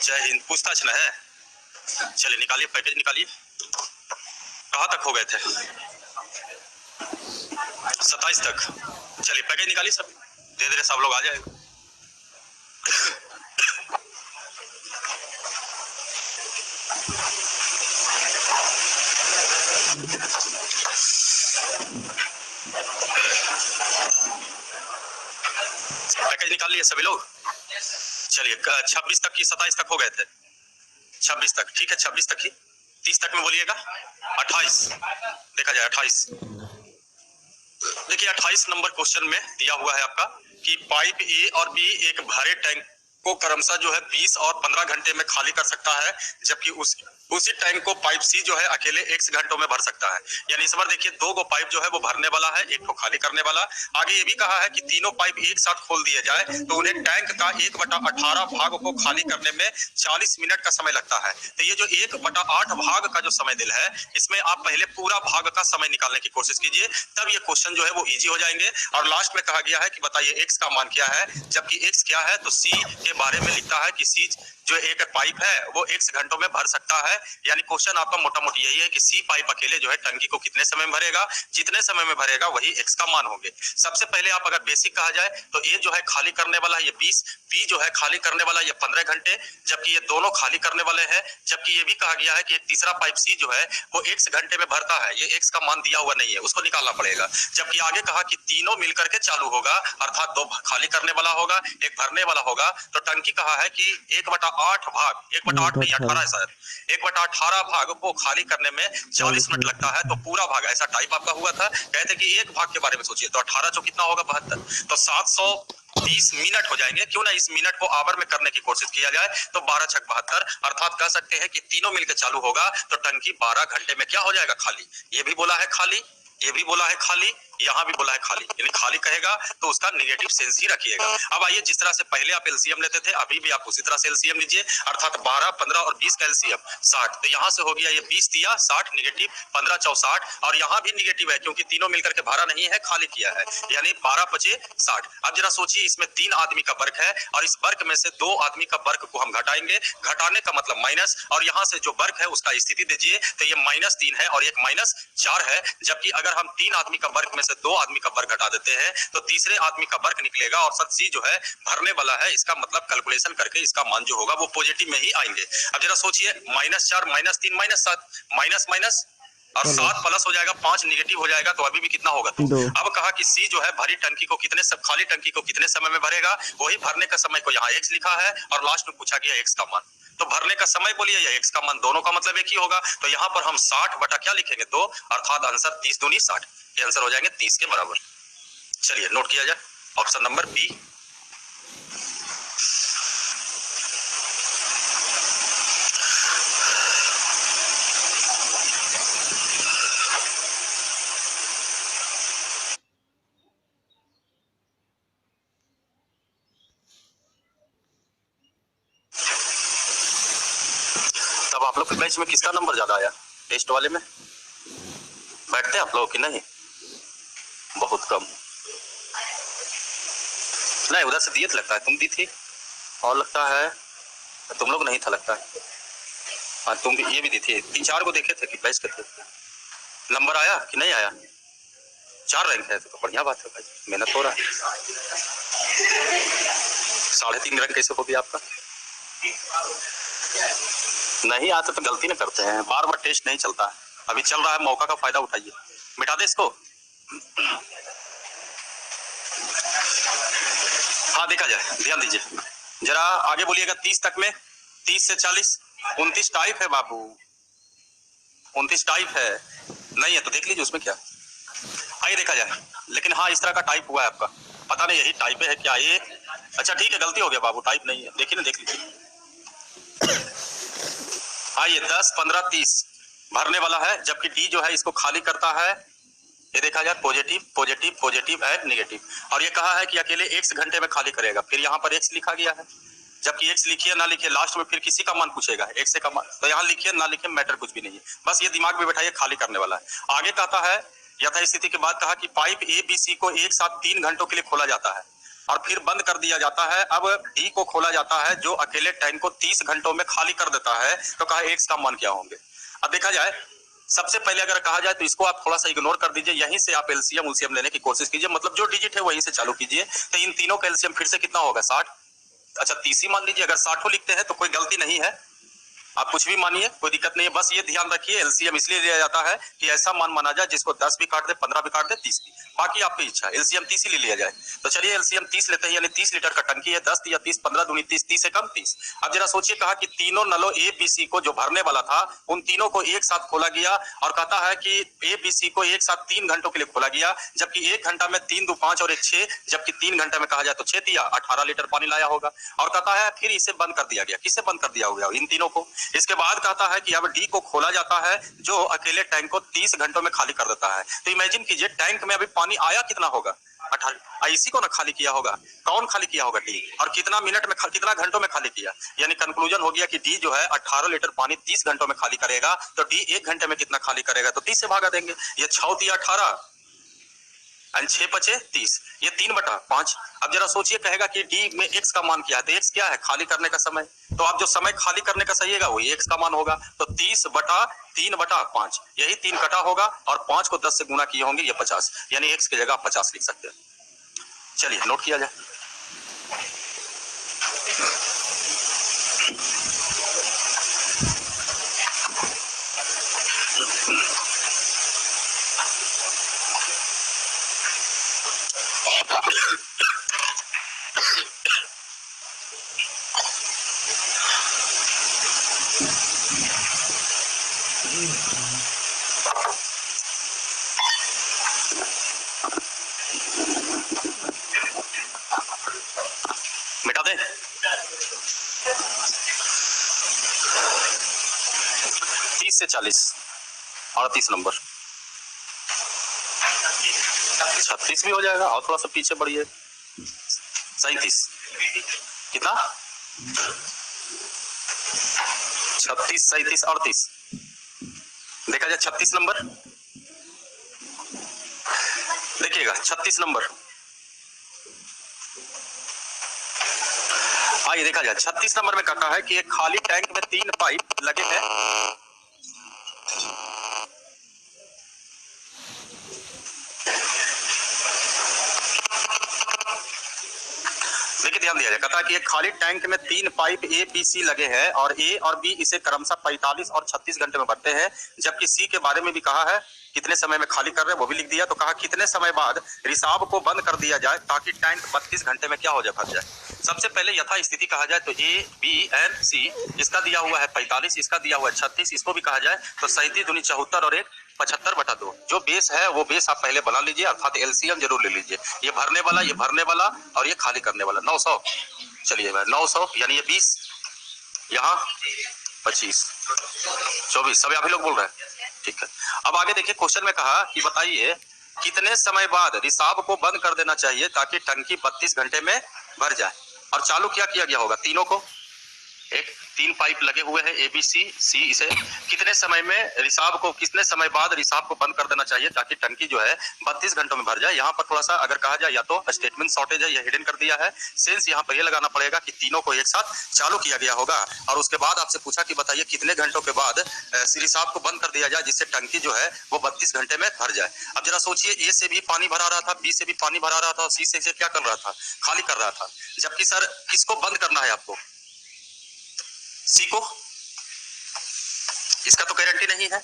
जय हिंद। पूछताछ न है? चलिए निकालिए, पैकेज निकालिए। कहाँ तक हो गए थे? 27 तक। चलिए पैकेज निकालिए, सब धीरे धीरे सब लोग आ जाएगा। पैकेज निकाल लिए सभी लोग? चलिए 26 तक की 27 तक हो गए थे। 26 तक ठीक है, 26 तक ही। 30 तक में बोलिएगा। 28 देखा जाए 28। देखिए 28 नंबर क्वेश्चन में दिया हुआ है आपका कि पाइप ए और बी एक भरे टैंक को क्रमशः जो है 20 और 15 घंटे में खाली कर सकता है, जबकि उसी टैंक को पाइप सी जो है अकेले x घंटों में भर सकता है। यानी इस बार देखिए 2 गो पाइप जो है वो भरने वाला है, एक को खाली करने वाला। आगे ये भी कहा है कि तीनों पाइप एक साथ खोल दिए जाए तो उन्हें टैंक का 1/18 भाग को खाली करने में 40 मिनट का समय लगता है। तो ये जो 1/8 भाग का जो समय दिल है, इसमें आप पहले पूरा भाग का समय निकालने की कोशिश कीजिए, तब ये क्वेश्चन जो है वो इजी हो जाएंगे। और लास्ट में कहा गया है कि बताइए x का मान क्या है, जबकि x क्या है तो c के बारे में लिखता है कि c जो एक पाइप है वो x घंटों में भर सकता है। यानी क्वेश्चन आपका मोटा मोटी यही है कि सी पाइप अकेले जो है टंकी को कितने समय में भरेगा, जितने समय में भरेगा वही x का मान होंगे। सबसे पहले आप अगर बेसिक कहा जाए तो a जो है खाली करने वाला है ये 20, b जो है खाली करने वाला ये 15 घंटे, जबकि ये दोनों खाली करने वाले हैं। जबकि ये भी कहा गया है कि एक तीसरा पाइप c जो है वो x घंटे में भरता है, ये x का मान दिया हुआ नहीं है, उसको निकालना पड़ेगा। जबकि आगे कहा कि तीनों मिलकर के चालू होगा, अर्थात 2 खाली करने वाला होगा, 1 भरने वाला होगा। तो टंकी कहा है कि 1/8 भाग, 1/8 नहीं 18 है शायद, 1/18 भाग को खाली करने में 40 मिनट लगता है। तो पूरा भाग ऐसा टाइप आपका हुआ था, कहते कि एक भाग के बारे में सोचिए, तो 18 जो कितना होगा 72, तो 730 मिनट हो जाएंगे। क्यों ना इस मिनट को आवर में करने की कोशिश किया जाए, तो 12 छक 72, अर्थात कह सकते हैं कि तीनों मिलकर चालू होगा तो टंकी 12 घंटे में क्या हो जाएगा खाली। ये भी बोला है खाली, ये भी बोला है खाली, यहाँ भी बोला है खाली, यानी खाली कहेगा तो उसका नेगेटिव सेंस ही रखिएगा। अब आइए, जिस तरह से पहले आप एलसीएम लेते थे अभी भी आप उसी तरह से एलसीएम लीजिए, अर्थात 12, 15 और 20 का एलसीएम 60। तो यहाँ से हो गया ये 20 दिया 60 निगेटिव, 15 चौ 60, और यहाँ भी निगेटिव है क्योंकि तीनों मिलकर के भरा नहीं है, खाली किया है, यानी 12 पचे 60। अब जरा सोचिए, इसमें 3 आदमी का वर्क है और इस वर्क में से 2 आदमी का वर्क को हम घटाएंगे, घटाने का मतलब माइनस, और यहाँ से जो वर्क है उसका स्थिति दीजिए तो ये -3 है और एक -4 है। जबकि अगर हम 3 आदमी का वर्क में से 2 आदमी का वर्क घटा देते हैं तो तीसरे आदमी का वर्क निकलेगा, और सच सी जो है भरने वाला है, इसका मतलब कैलकुलेशन करके इसका मान जो होगा वो पॉजिटिव में ही आएंगे। अब जरा सोचिए, -4 -3 -7 माइनस माइनस और 7 प्लस हो जाएगा, 5 निगेटिव हो जाएगा, तो अभी भी कितना होगा 2। अब कहा कि सी जो है भरी टंकी को कितने सब खाली टंकी को कितने समय में भरेगा, वही भरने का समय को यहाँ x लिखा है और लास्ट में पूछा गया x का मान। तो भरने का समय बोलिए या x का मान, दोनों का मतलब एक ही होगा। तो यहाँ पर हम 60 बटा क्या लिखेंगे 2, अर्थात आंसर 30 दूनी 60, ये आंसर हो जाएंगे 30 के बराबर। चलिए नोट किया जाए ऑप्शन नंबर बी। तब आप लोग के बैच में किसका नंबर ज्यादा आया टेस्ट वाले में? बैठते आप लोग कि नहीं? बहुत कम। नहीं, उधर से दिए तो लगता है तुम दी थी, और लगता है तुम लोग नहीं था लगता है। हाँ तुम भी, ये भी दी थी, 3-4 को देखे थे कि बैच के थे। नंबर आया कि नहीं आया? 4 रैंक है तो बढ़िया बात है भाई, मेहनत हो रहा है। 3.5 रैंक कैसे हो गया आपका? नहीं आते तो गलती ना करते हैं, बार बार टेस्ट नहीं चलता है, अभी चल रहा है, मौका का फायदा उठाइए। मिटा दे इसको। हाँ देखा जाए, ध्यान दीजिए जरा आगे बोलिएगा। 30 तक में 30 से 40 29 टाइप है बाबू, 29 टाइप है, नहीं है तो देख लीजिए उसमें क्या। आइए देखा जाए, लेकिन हाँ इस तरह का टाइप हुआ है आपका, पता नहीं यही टाइप है क्या ये। अच्छा ठीक है, गलती हो गया बाबू, टाइप नहीं है, देखिए ना, देख लीजिए। आइए 10, 15, 30 भरने वाला है, जबकि डी जो है इसको खाली करता है। ये देखा जाए positive positive positive and negative, और ये कहा है कि अकेले x घंटे में खाली करेगा। फिर यहाँ पर x लिखा गया है, जबकि x लिखिए ना लिखिए लास्ट में फिर किसी का मान पूछेगा, x का मान, तो यहाँ लिखिए ना लिखिए मैटर कुछ भी नहीं है, बस ये दिमाग में बैठाइए खाली करने वाला है। आगे कहता है यथा स्थिति के बाद कहा कि पाइप ए बी सी को एक साथ 3 घंटों के लिए खोला जाता है। और फिर बंद कर दिया जाता है। अब डी को खोला जाता है जो अकेले टैंक को 30 घंटों में खाली कर देता है। तो कहा एक्स का मान क्या होंगे। अब देखा जाए, सबसे पहले अगर कहा जाए तो इसको आप थोड़ा सा इग्नोर कर दीजिए, यहीं से आप एलसीएम उलसीएम लेने की कोशिश कीजिए, मतलब जो डिजिट है वहीं से चालू कीजिए। तो इन तीनों का एलसीएम फिर से कितना होगा 60। अच्छा 30 ही मान लीजिए, अगर 60 लिखते हैं तो कोई गलती नहीं है, आप कुछ भी मानिए, कोई दिक्कत नहीं है। बस ये ध्यान रखिए एलसीएम इसलिए लिया जाता है कि ऐसा मान माना जाए जिसको 10 भी काट दे, 15 भी काट दे, 30 भी, बाकी आपकी इच्छा। एलसीएम 30 ही ले लिया जाए। तो चलिए एलसीएम 30 लेते हैं, यानी 30 लीटर का टंकी है, 10 या 30, 15 दूनी 30, 30 से कम 30। अब जरा सोचिए, कहा कि तीनों नलों ए बी सी को जो भरने वाला था उन तीनों को एक साथ खोला गया, और कहता है कि ए बी सी को एक साथ 3 घंटों के लिए खोला गया, जबकि 1 घंटा में 3 2 5 और 1 6, जबकि 3 घंटे में कहा जाए तो 6 दिया 18 लीटर पानी लाया होगा। और कहता है फिर इसे बंद कर दिया गया। किसे बंद कर दिया होगा? इन तीनों को। इसके बाद कहता है कि अब डी को खोला जाता है जो अकेले टैंक को 30 घंटों में खाली कर देता है। तो इमेजिन कीजिए टैंक में अभी पानी आया कितना होगा? 18। इसी को ना खाली किया होगा। कौन खाली किया होगा? डी। और कितना मिनट में, कितना घंटों में खाली किया? यानी कंक्लूजन हो गया कि डी जो है 18 लीटर पानी 30 घंटों में खाली करेगा। तो डी 1 घंटे में कितना खाली करेगा? तो 30 से भागा देंगे। ये 6 दिया 18 और 6 बचे 30, ये 3/5। अब जरा सोचिए, कहेगा कि डी में एक्स का मान क्या है? तो एक्स क्या है? खाली करने का समय। तो आप जो समय खाली करने का सहीगा वही एक्स का मान होगा। तो 30/3/5, यही 3 कटा होगा, और 5 को 10 से गुना किए होंगे, ये 50, यानी एक्स की जगह 50 लिख सकते हैं। चलिए नोट किया जाए। मिटा दे। 30 से 40, 38 नंबर, 36 भी हो जाएगा, और थोड़ा सा पीछे बढ़िए, 37, कितना? 36, 37, 38। देखा जाए 36 नंबर, देखिएगा 36 नंबर, आइए देखा जाए 36 नंबर में कहा है कि एक खाली टैंक में 3 पाइप लगे हैं। देखिए ध्यान दिया जाए, कहता है कि एक खाली टैंक में 3 पाइप ए बी सी लगे हैं, और ए और बी इसे क्रमशः 45 और 36 घंटे में भरते हैं, जबकि सी के बारे में भी कहा है कितने समय में खाली कर रहे हैं वो भी लिख दिया। तो कहा कितने समय बाद रिसाव को बंद कर दिया जाए ताकि टैंक 32 घंटे में क्या हो जाए? भर जाए। सबसे पहले यथा स्थिति कहा जाए तो ए बी एंड सी, इसका दिया हुआ है 45, इसका दिया हुआ है 36, इसको भी कहा जाए तो 37 दूनी 74 और 1 75/2। जो बेस है वो बेस आप पहले बना लीजिए, अर्थात एलसीएम जरूर ले लीजिए। ये भरने वाला, ये भरने वाला, और ये खाली करने वाला 900। चलिए 900 यानी ये 20, यहाँ 25, 24, सब अभी लोग बोल रहे हैं, ठीक है। अब आगे देखिए, क्वेश्चन में कहा कि बताइए कितने समय बाद रिसाव को बंद कर देना चाहिए ताकि टंकी 32 घंटे में भर जाए। और चालू क्या किया गया होगा? तीनों को, एक 3 पाइप लगे हुए हैं ए बी सी, सी इसे कितने समय में रिसाव को, कितने समय बाद रिसाव को बंद कर देना चाहिए ताकि टंकी जो है 32 घंटों में भर जाए। यहाँ पर थोड़ा सा अगर कहा जाए या तो स्टेटमेंट शॉर्टेज है, ये हिडन कर दिया है। सेंस यहाँ पर ये लगाना पड़ेगा कि तीनों को एक साथ चालू किया गया होगा, और उसके बाद आपसे पूछा कि बताइए कितने घंटों के बाद रिसाव को बंद कर दिया जाए जिससे टंकी जो है वो 32 घंटे में भर जाए। अब जरा सोचिए, ए से भी पानी भरा रहा था, बी से भी पानी भरा रहा था, और सी से क्या कर रहा था? खाली कर रहा था। जबकि सर किसको बंद करना है आपको? सी को। इसका तो गारंटी नहीं है,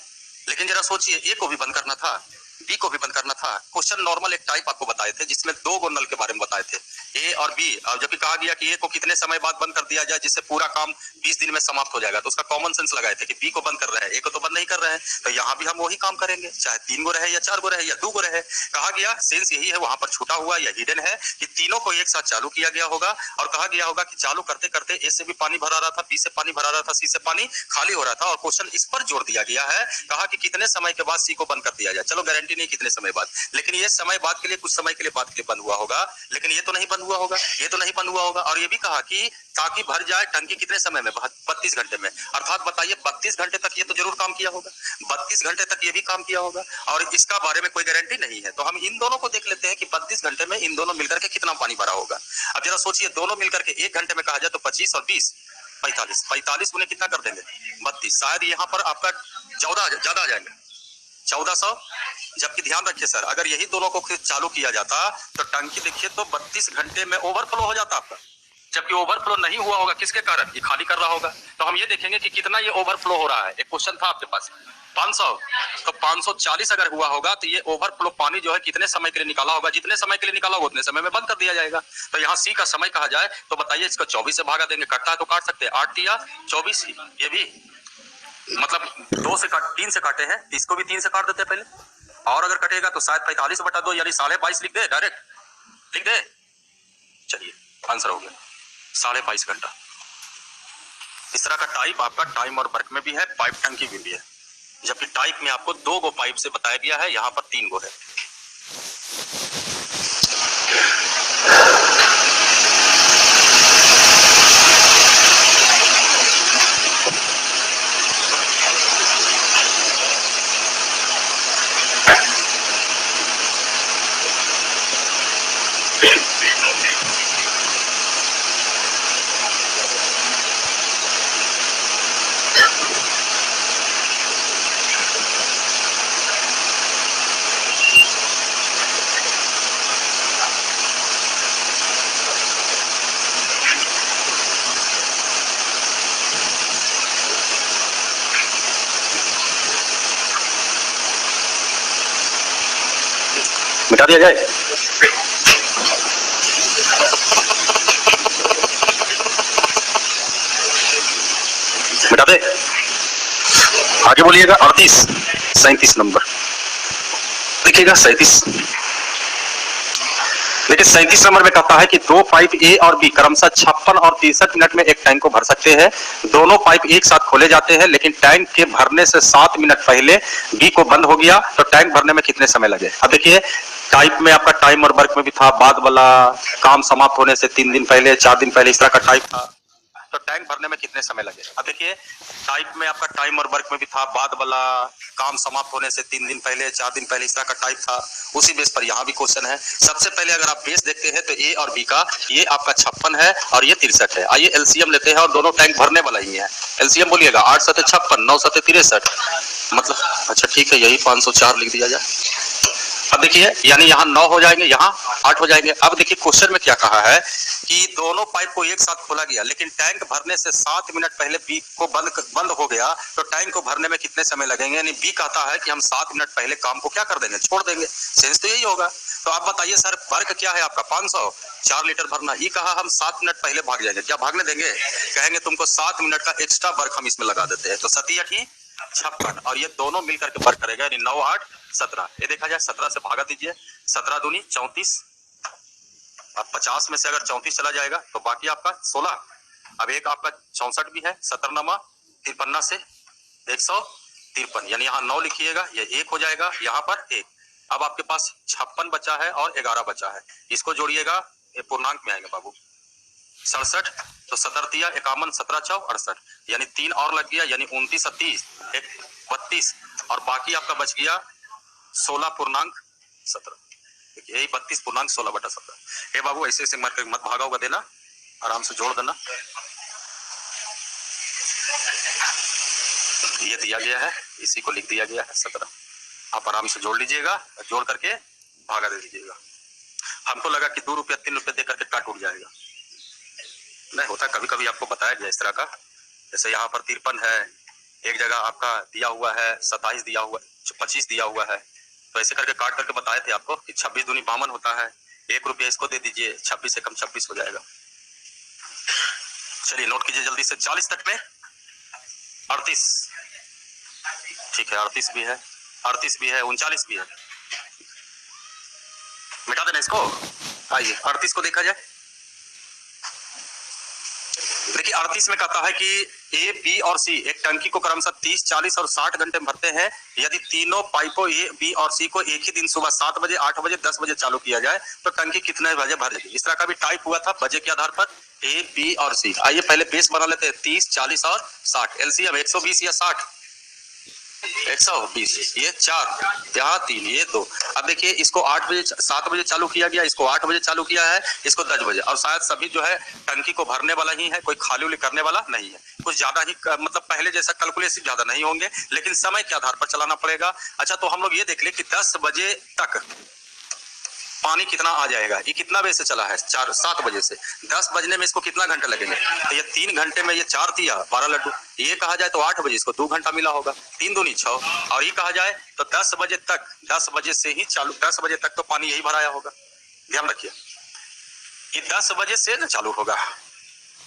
लेकिन जरा सोचिए, ए को भी बंद करना था, बी को भी बंद करना था। क्वेश्चन नॉर्मल एक टाइप आपको बताए थे जिसमें 2 गो नल के बारे में बताए थे, ए और बी, और जबकि कहा गया कि ए को कितने समय बाद बंद कर दिया जाए जिससे पूरा काम 20 दिन में समाप्त हो जाएगा। तो उसका कॉमन सेंस लगाए थे कि बी को बंद कर रहे हैं, ए को तो बंद नहीं कर रहे हैं। तो यहाँ भी हम वही काम करेंगे, चाहे 3 गो रहे या 4 गो रहे या 2 गो रहे। कहा गया सेंस यही है, वहां पर छूटा हुआ या हिडन है कि तीनों को एक साथ चालू किया गया होगा, और कहा गया होगा कि चालू करते करते ए से भी पानी भरा रहा था, बी से पानी भरा रहा था, सी से पानी खाली हो रहा था, और क्वेश्चन इस पर जोर दिया गया है, कहा कि कितने समय के बाद सी को बंद कर दिया जाए। चलो गारंटी गारंटी नहीं कितने समय बाद, लेकिन ये समय बाद के लिए, कुछ समय के लिए बाद के लिए बंद हुआ होगा, लेकिन ये तो नहीं बंद हुआ होगा, ये तो नहीं बंद हुआ होगा। और ये भी कहा कि टांकी भर जाए टंकी कितने समय में, 32 घंटे में। अर्थात बताइए 32 घंटे तक ये तो जरूर काम किया होगा, 32 घंटे तक ये भी काम किया होगा, और इसका बारे में कोई गारंटी नहीं है। तो हम इन दोनों को देख लेते हैं कि 32 घंटे में इन दोनों मिलकर के कितना पानी भरा होगा। अब जरा सोचिए, दोनों मिलकर के 1 घंटे में कहा जाए तो 25 और 20 45 उन्हें कितना कर देंगे, 32। शायद यहाँ पर आपका 14 ज्यादा आ जाएंगे, 1400। जबकि ध्यान रखिए सर, अगर यही दोनों को चालू किया जाता तो टंकी देखिए तो 32 घंटे में ओवरफ्लो हो जाता आपका, जबकि ओवरफ्लो नहीं हुआ होगा। किसके कारण? ये खाली कर रहा होगा। तो हम ये देखेंगे कि कितना ये ओवरफ्लो हो रहा है। एक क्वेश्चन था आपके पास 500, तो 540 अगर हुआ होगा तो ये ओवरफ्लो पानी जो है कितने समय के लिए निकाला होगा, जितने समय के लिए निकाला होगा उतने समय में बंद कर दिया जाएगा। तो यहाँ सी का समय कहा जाए तो बताइए, इसको 24 से भागा देंगे, कटता है तो काट सकते हैं, 8 या 24 ही, ये भी मतलब 3 से काटे हैं, इसको भी 3 से काट देते हैं पहले, और अगर कटेगा तो शायद 45/2 यानी 22.5 लिख दे, डायरेक्ट लिख दे। चलिए आंसर हो गया 22.5 घंटा। इस तरह का टाइप आपका टाइम और वर्क में भी है, पाइप टंकी में भी है, जबकि टाइप में आपको 2 गो पाइप से बताया गया है, यहाँ पर 3 गो है। मिटा दिया जाए। मिटा दे, आगे बोलिएगा। 38 37 नंबर देखिएगा, 37। देखिए 37 नंबर में कहता है कि 2 पाइप ए और बी क्रमशः 56 और 63 मिनट में एक टैंक को भर सकते हैं। दोनों पाइप एक साथ खोले जाते हैं, लेकिन टैंक के भरने से 7 मिनट पहले बी को बंद हो गया, तो टैंक भरने में कितने समय लगे। अब देखिए टाइप में आपका टाइम और वर्क में भी था, बाद वाला काम समाप्त होने से 3 दिन पहले, 4 दिन पहले, इस तरह का टाइप था। तो टैंक भरने में कितने समय लगे। अब देखिए टाइप में आपका टाइम और वर्क में भी था, बाद वाला काम समाप्त होने से 3 दिन पहले, 4 दिन पहले, इस तरह का टाइप था। उसी बेस पर यहाँ भी क्वेश्चन है। सबसे पहले अगर आप बेस देखते हैं तो ए और बी का, ये आपका 56 है और ये 63 है। आइए एलसीएम लेते हैं, और दोनों टैंक भरने वाला ही है। एलसीएम बोलिएगा, 8 7 56 9 7 63, मतलब अच्छा ठीक है, यही 504 लिख दिया जाए। अब देखिए यानी यहाँ 9 हो जाएंगे, यहाँ 8 हो जाएंगे। अब देखिए क्वेश्चन में क्या कहा है कि दोनों पाइप को एक साथ खोला गया, लेकिन टैंक भरने से 7 मिनट पहले बी को बंद हो गया, तो टैंक को भरने में कितने समय लगेंगे। यानी बी कहता है कि हम 7 मिनट पहले काम को क्या कर देंगे, छोड़ देंगे। सेंस तो यही होगा। तो आप बताइए सर, वर्क क्या है आपका 500, 4 लीटर भरना। ये कहा हम 7 मिनट पहले भाग जाएंगे, क्या भागने देंगे? कहेंगे तुमको 7 मिनट का एक्स्ट्रा वर्क हम इसमें लगा देते हैं। तो 7 8 56, और ये दोनों मिलकर के वर्क करेगा, यानी 9 8 17। ये देखा जाए 17 से भागा दीजिए, 17 दूनी 34, और 50 में से अगर 34 चला जाएगा तो बाकी आपका 16। अब एक आपका 64 भी है, 17 53 से 153, यानी यहाँ 9 लिखिएगा, ये 1 हो जाएगा, यहाँ पर 1। अब आपके पास 56 बचा है और 11 बचा है, इसको जोड़िएगा, ये पूर्णांक में आएंगे बाबू 67। तो 17 दिया 51, 17 चौ 68, यानी 3 और लग गया, यानी 29 30 32, और बाकी आपका बच गया 16.17। यही 32.16/17। हे बाबू ऐसे ऐसे मत भागा होगा देना, आराम से जोड़ देना। ये दिया गया है, इसी को लिख दिया गया है 17। आप आराम से जोड़ लीजिएगा, जोड़ करके भागा दे दीजिएगा। हमको लगा कि 2 रुपया 3 रुपया दे करके काट उठ जाएगा, नहीं होता। कभी कभी आपको बताया गया इस तरह का, जैसे यहाँ पर 53 है, एक जगह आपका दिया हुआ है 27 दिया हुआ, 25 दिया हुआ है, तो ऐसे करके काट करके बताए थे आपको कि 26 दूनी 52 होता है। 1 रुपया इसको दे दीजिए, 26 से कम 26 हो जाएगा। चलिए नोट कीजिए जल्दी से। 40 तक में 38, ठीक है, 38 भी है, 38 भी है, 39 भी है। मिटा देना इसको। आइए 38 को देखा जाए। देखिए 38 में कहता है कि ए, बी और सी एक टंकी को क्रमशः 30, 40 और 60 घंटे में भरते हैं। यदि तीनों पाइपों ए, बी और सी को एक ही दिन सुबह 7 बजे, 8 बजे, 10 बजे चालू किया जाए तो टंकी कितने बजे भर जाएगी। इस तरह का भी टाइप हुआ था बजे के आधार पर ए, बी और सी। आइए पहले बेस बना लेते हैं 30, 40 और 60। एलसीएम 120 या 60, 120, ये 4, यहाँ 3, ये 2। अब देखिए इसको 8 बजे 7 बजे चालू किया गया, इसको 8 बजे चालू किया है, इसको 10 बजे, और शायद सभी जो है टंकी को भरने वाला ही है, कोई खाली उली करने वाला नहीं है। कुछ ज्यादा ही मतलब पहले जैसा कैलकुलेशन ज्यादा नहीं होंगे, लेकिन समय के आधार पर चलाना पड़ेगा। अच्छा तो हम लोग ये देख ले कि 10 बजे तक पानी कितना आ जाएगा। ये कितना बजे से चला है, 7 बजे से। 10 बजने में इसको कितना घंटे लगेंगे, तो ये 3 घंटे में ये 4 दिया 12 लड्डू। ये कहा जाए तो 8 बजे इसको 2 घंटा मिला होगा, 3 दूनी 6। और ये कहा जाए तो 10 बजे तक, 10 बजे से ही चालू, 10 बजे तक तो पानी यही भराया होगा। ध्यान रखिए ये 10 बजे से ना चालू होगा,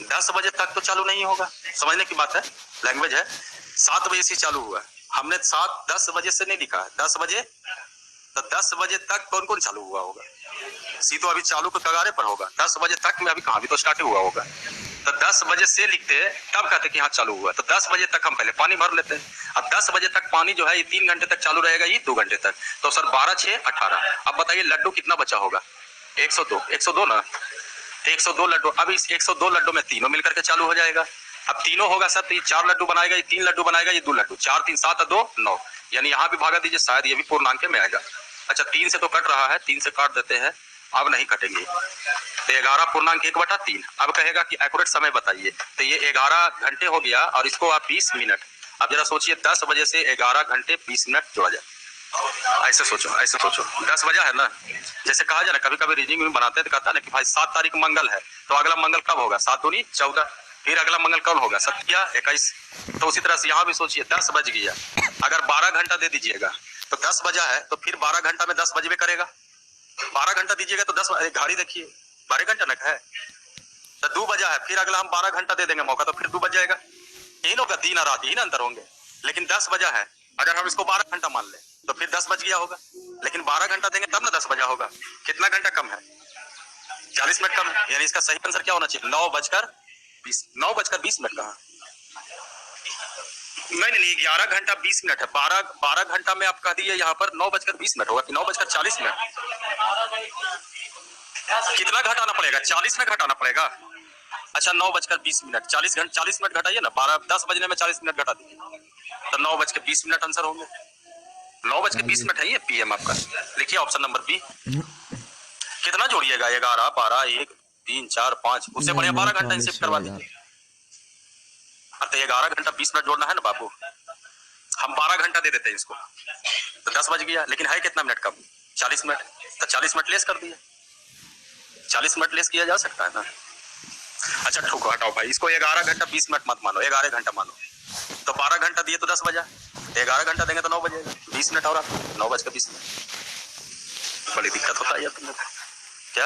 10 बजे तक तो चालू नहीं होगा। समझने की बात है, लैंग्वेज है। 7 बजे से चालू हुआ, हमने 10 बजे से नहीं लिखा है, 10 बजे। तो 10 बजे तक कौन कौन चालू हुआ होगा, सी तो अभी चालू के कगारे पर होगा। 10 बजे तक में अभी कहाँ भी तो स्टार्ट हुआ होगा। तो 10 बजे से लिखते तब कहते कि हाँ चालू हुआ। तो 10 बजे तक हम पहले पानी भर लेते हैं। अब 10 बजे तक पानी जो है ये 3 घंटे तक चालू रहेगा, ये 2 घंटे तक। तो सर 12, 6, 18। अब बताइए लड्डू कितना बचा होगा, 102, 102 ना, 102 लड्डू। अब इस 102 लड्डू में तीनों मिलकर के चालू हो जाएगा। अब तीनों होगा सर तो ये 4 लड्डू बनाएगा, ये 3 लड्डू बनाएगा, ये 2 लड्डू। 4, 3, 7, 2, 9, यानी यहाँ भी भागा दीजिए, शायद ये भी पूर्णांक में आएगा। अच्छा 3 से तो कट रहा है, 3 से काट देते हैं, अब नहीं कटेंगे। तो 11 पूर्णांक 1/3। अब कहेगा कि एक्यूरेट समय बताइए, तो ये 11 घंटे हो गया और इसको आप 20 मिनट। अब जरा सोचिए 10 बजे से 11 घंटे 20 मिनट जोड़ा जाए। ऐसे सोचो, ऐसे सोचो, 10 बजा है ना। जैसे कहा जाए ना, कभी कभी रीजनिंग में बनाते हैं तो कहता है ना कि भाई 7 तारीख मंगल है, तो अगला मंगल कब होगा, 7 दूनी 14। फिर अगला मंगल कब होगा, 7 21। तो उसी तरह से यहाँ भी सोचिए 10 बज गया, अगर 12 घंटा दे दीजिएगा तो 10 बजा है, तो फिर 12 घंटा में 10 बजबे करेगा। 12 घंटा दीजिएगा तो 10, घड़ी देखिए 12 घंटा न है, तो 2 बजा है, फिर अगला हम 12 घंटा दे देंगे मौका, तो फिर 2 बज जाएगा। यही होगा, दिन और रात यही ना अंतर होंगे। लेकिन 10 बजा है, अगर हम इसको 12 घंटा मान ले तो फिर 10 बज गया होगा। लेकिन 12 घंटा देंगे तब ना 10 बजा होगा। कितना घंटा कम है, 40 मिनट कम है। यानी इसका सही आंसर क्या होना चाहिए, 9:20 मिनट। कहा नहीं, 11 घंटा 20 मिनट है। 12 घंटा में आप कह दिए यहाँ पर 9:20 मिनट होगा कि 9:40 मिनट। कितना घटाना पड़ेगा, 40 में घटाना पड़ेगा। अच्छा 9:20 मिनट, 40 मिनट घटाइए ना, 10 बजने में 40 मिनट घटा दीजिए, तो 9:20 मिनट आंसर होंगे। 9:20 मिनट है ये पीएम आपका। लिखिए ऑप्शन नंबर बी। कितना जोड़िएगा, 11, 12, 1, 3, 4, 5, उससे बढ़िया 12 घंटा ही शिफ्ट करवा दीजिए। तो 11 घंटा 20 मिनट जोड़ना है ना बाबू, हम 12 घंटा दे देते हैं इसको, तो 10 बज गया। लेकिन है कितना मिनट कम, 40 मिनट, तो 40 मिनट लेस कर दिए, 40 मिनट लेस किया जा सकता है ना। अच्छा ठोको हटाओ भाई, इसको 11 घंटा 20 मिनट मत मानो, 11 घंटा मानो। तो 12 घंटा दिए तो 10 बजा, 11 घंटा देंगे तो 9 बजेगा, 20 मिनट और आप 9:20 मिनट। बड़ी दिक्कत होता है यार तुम लोग क्या,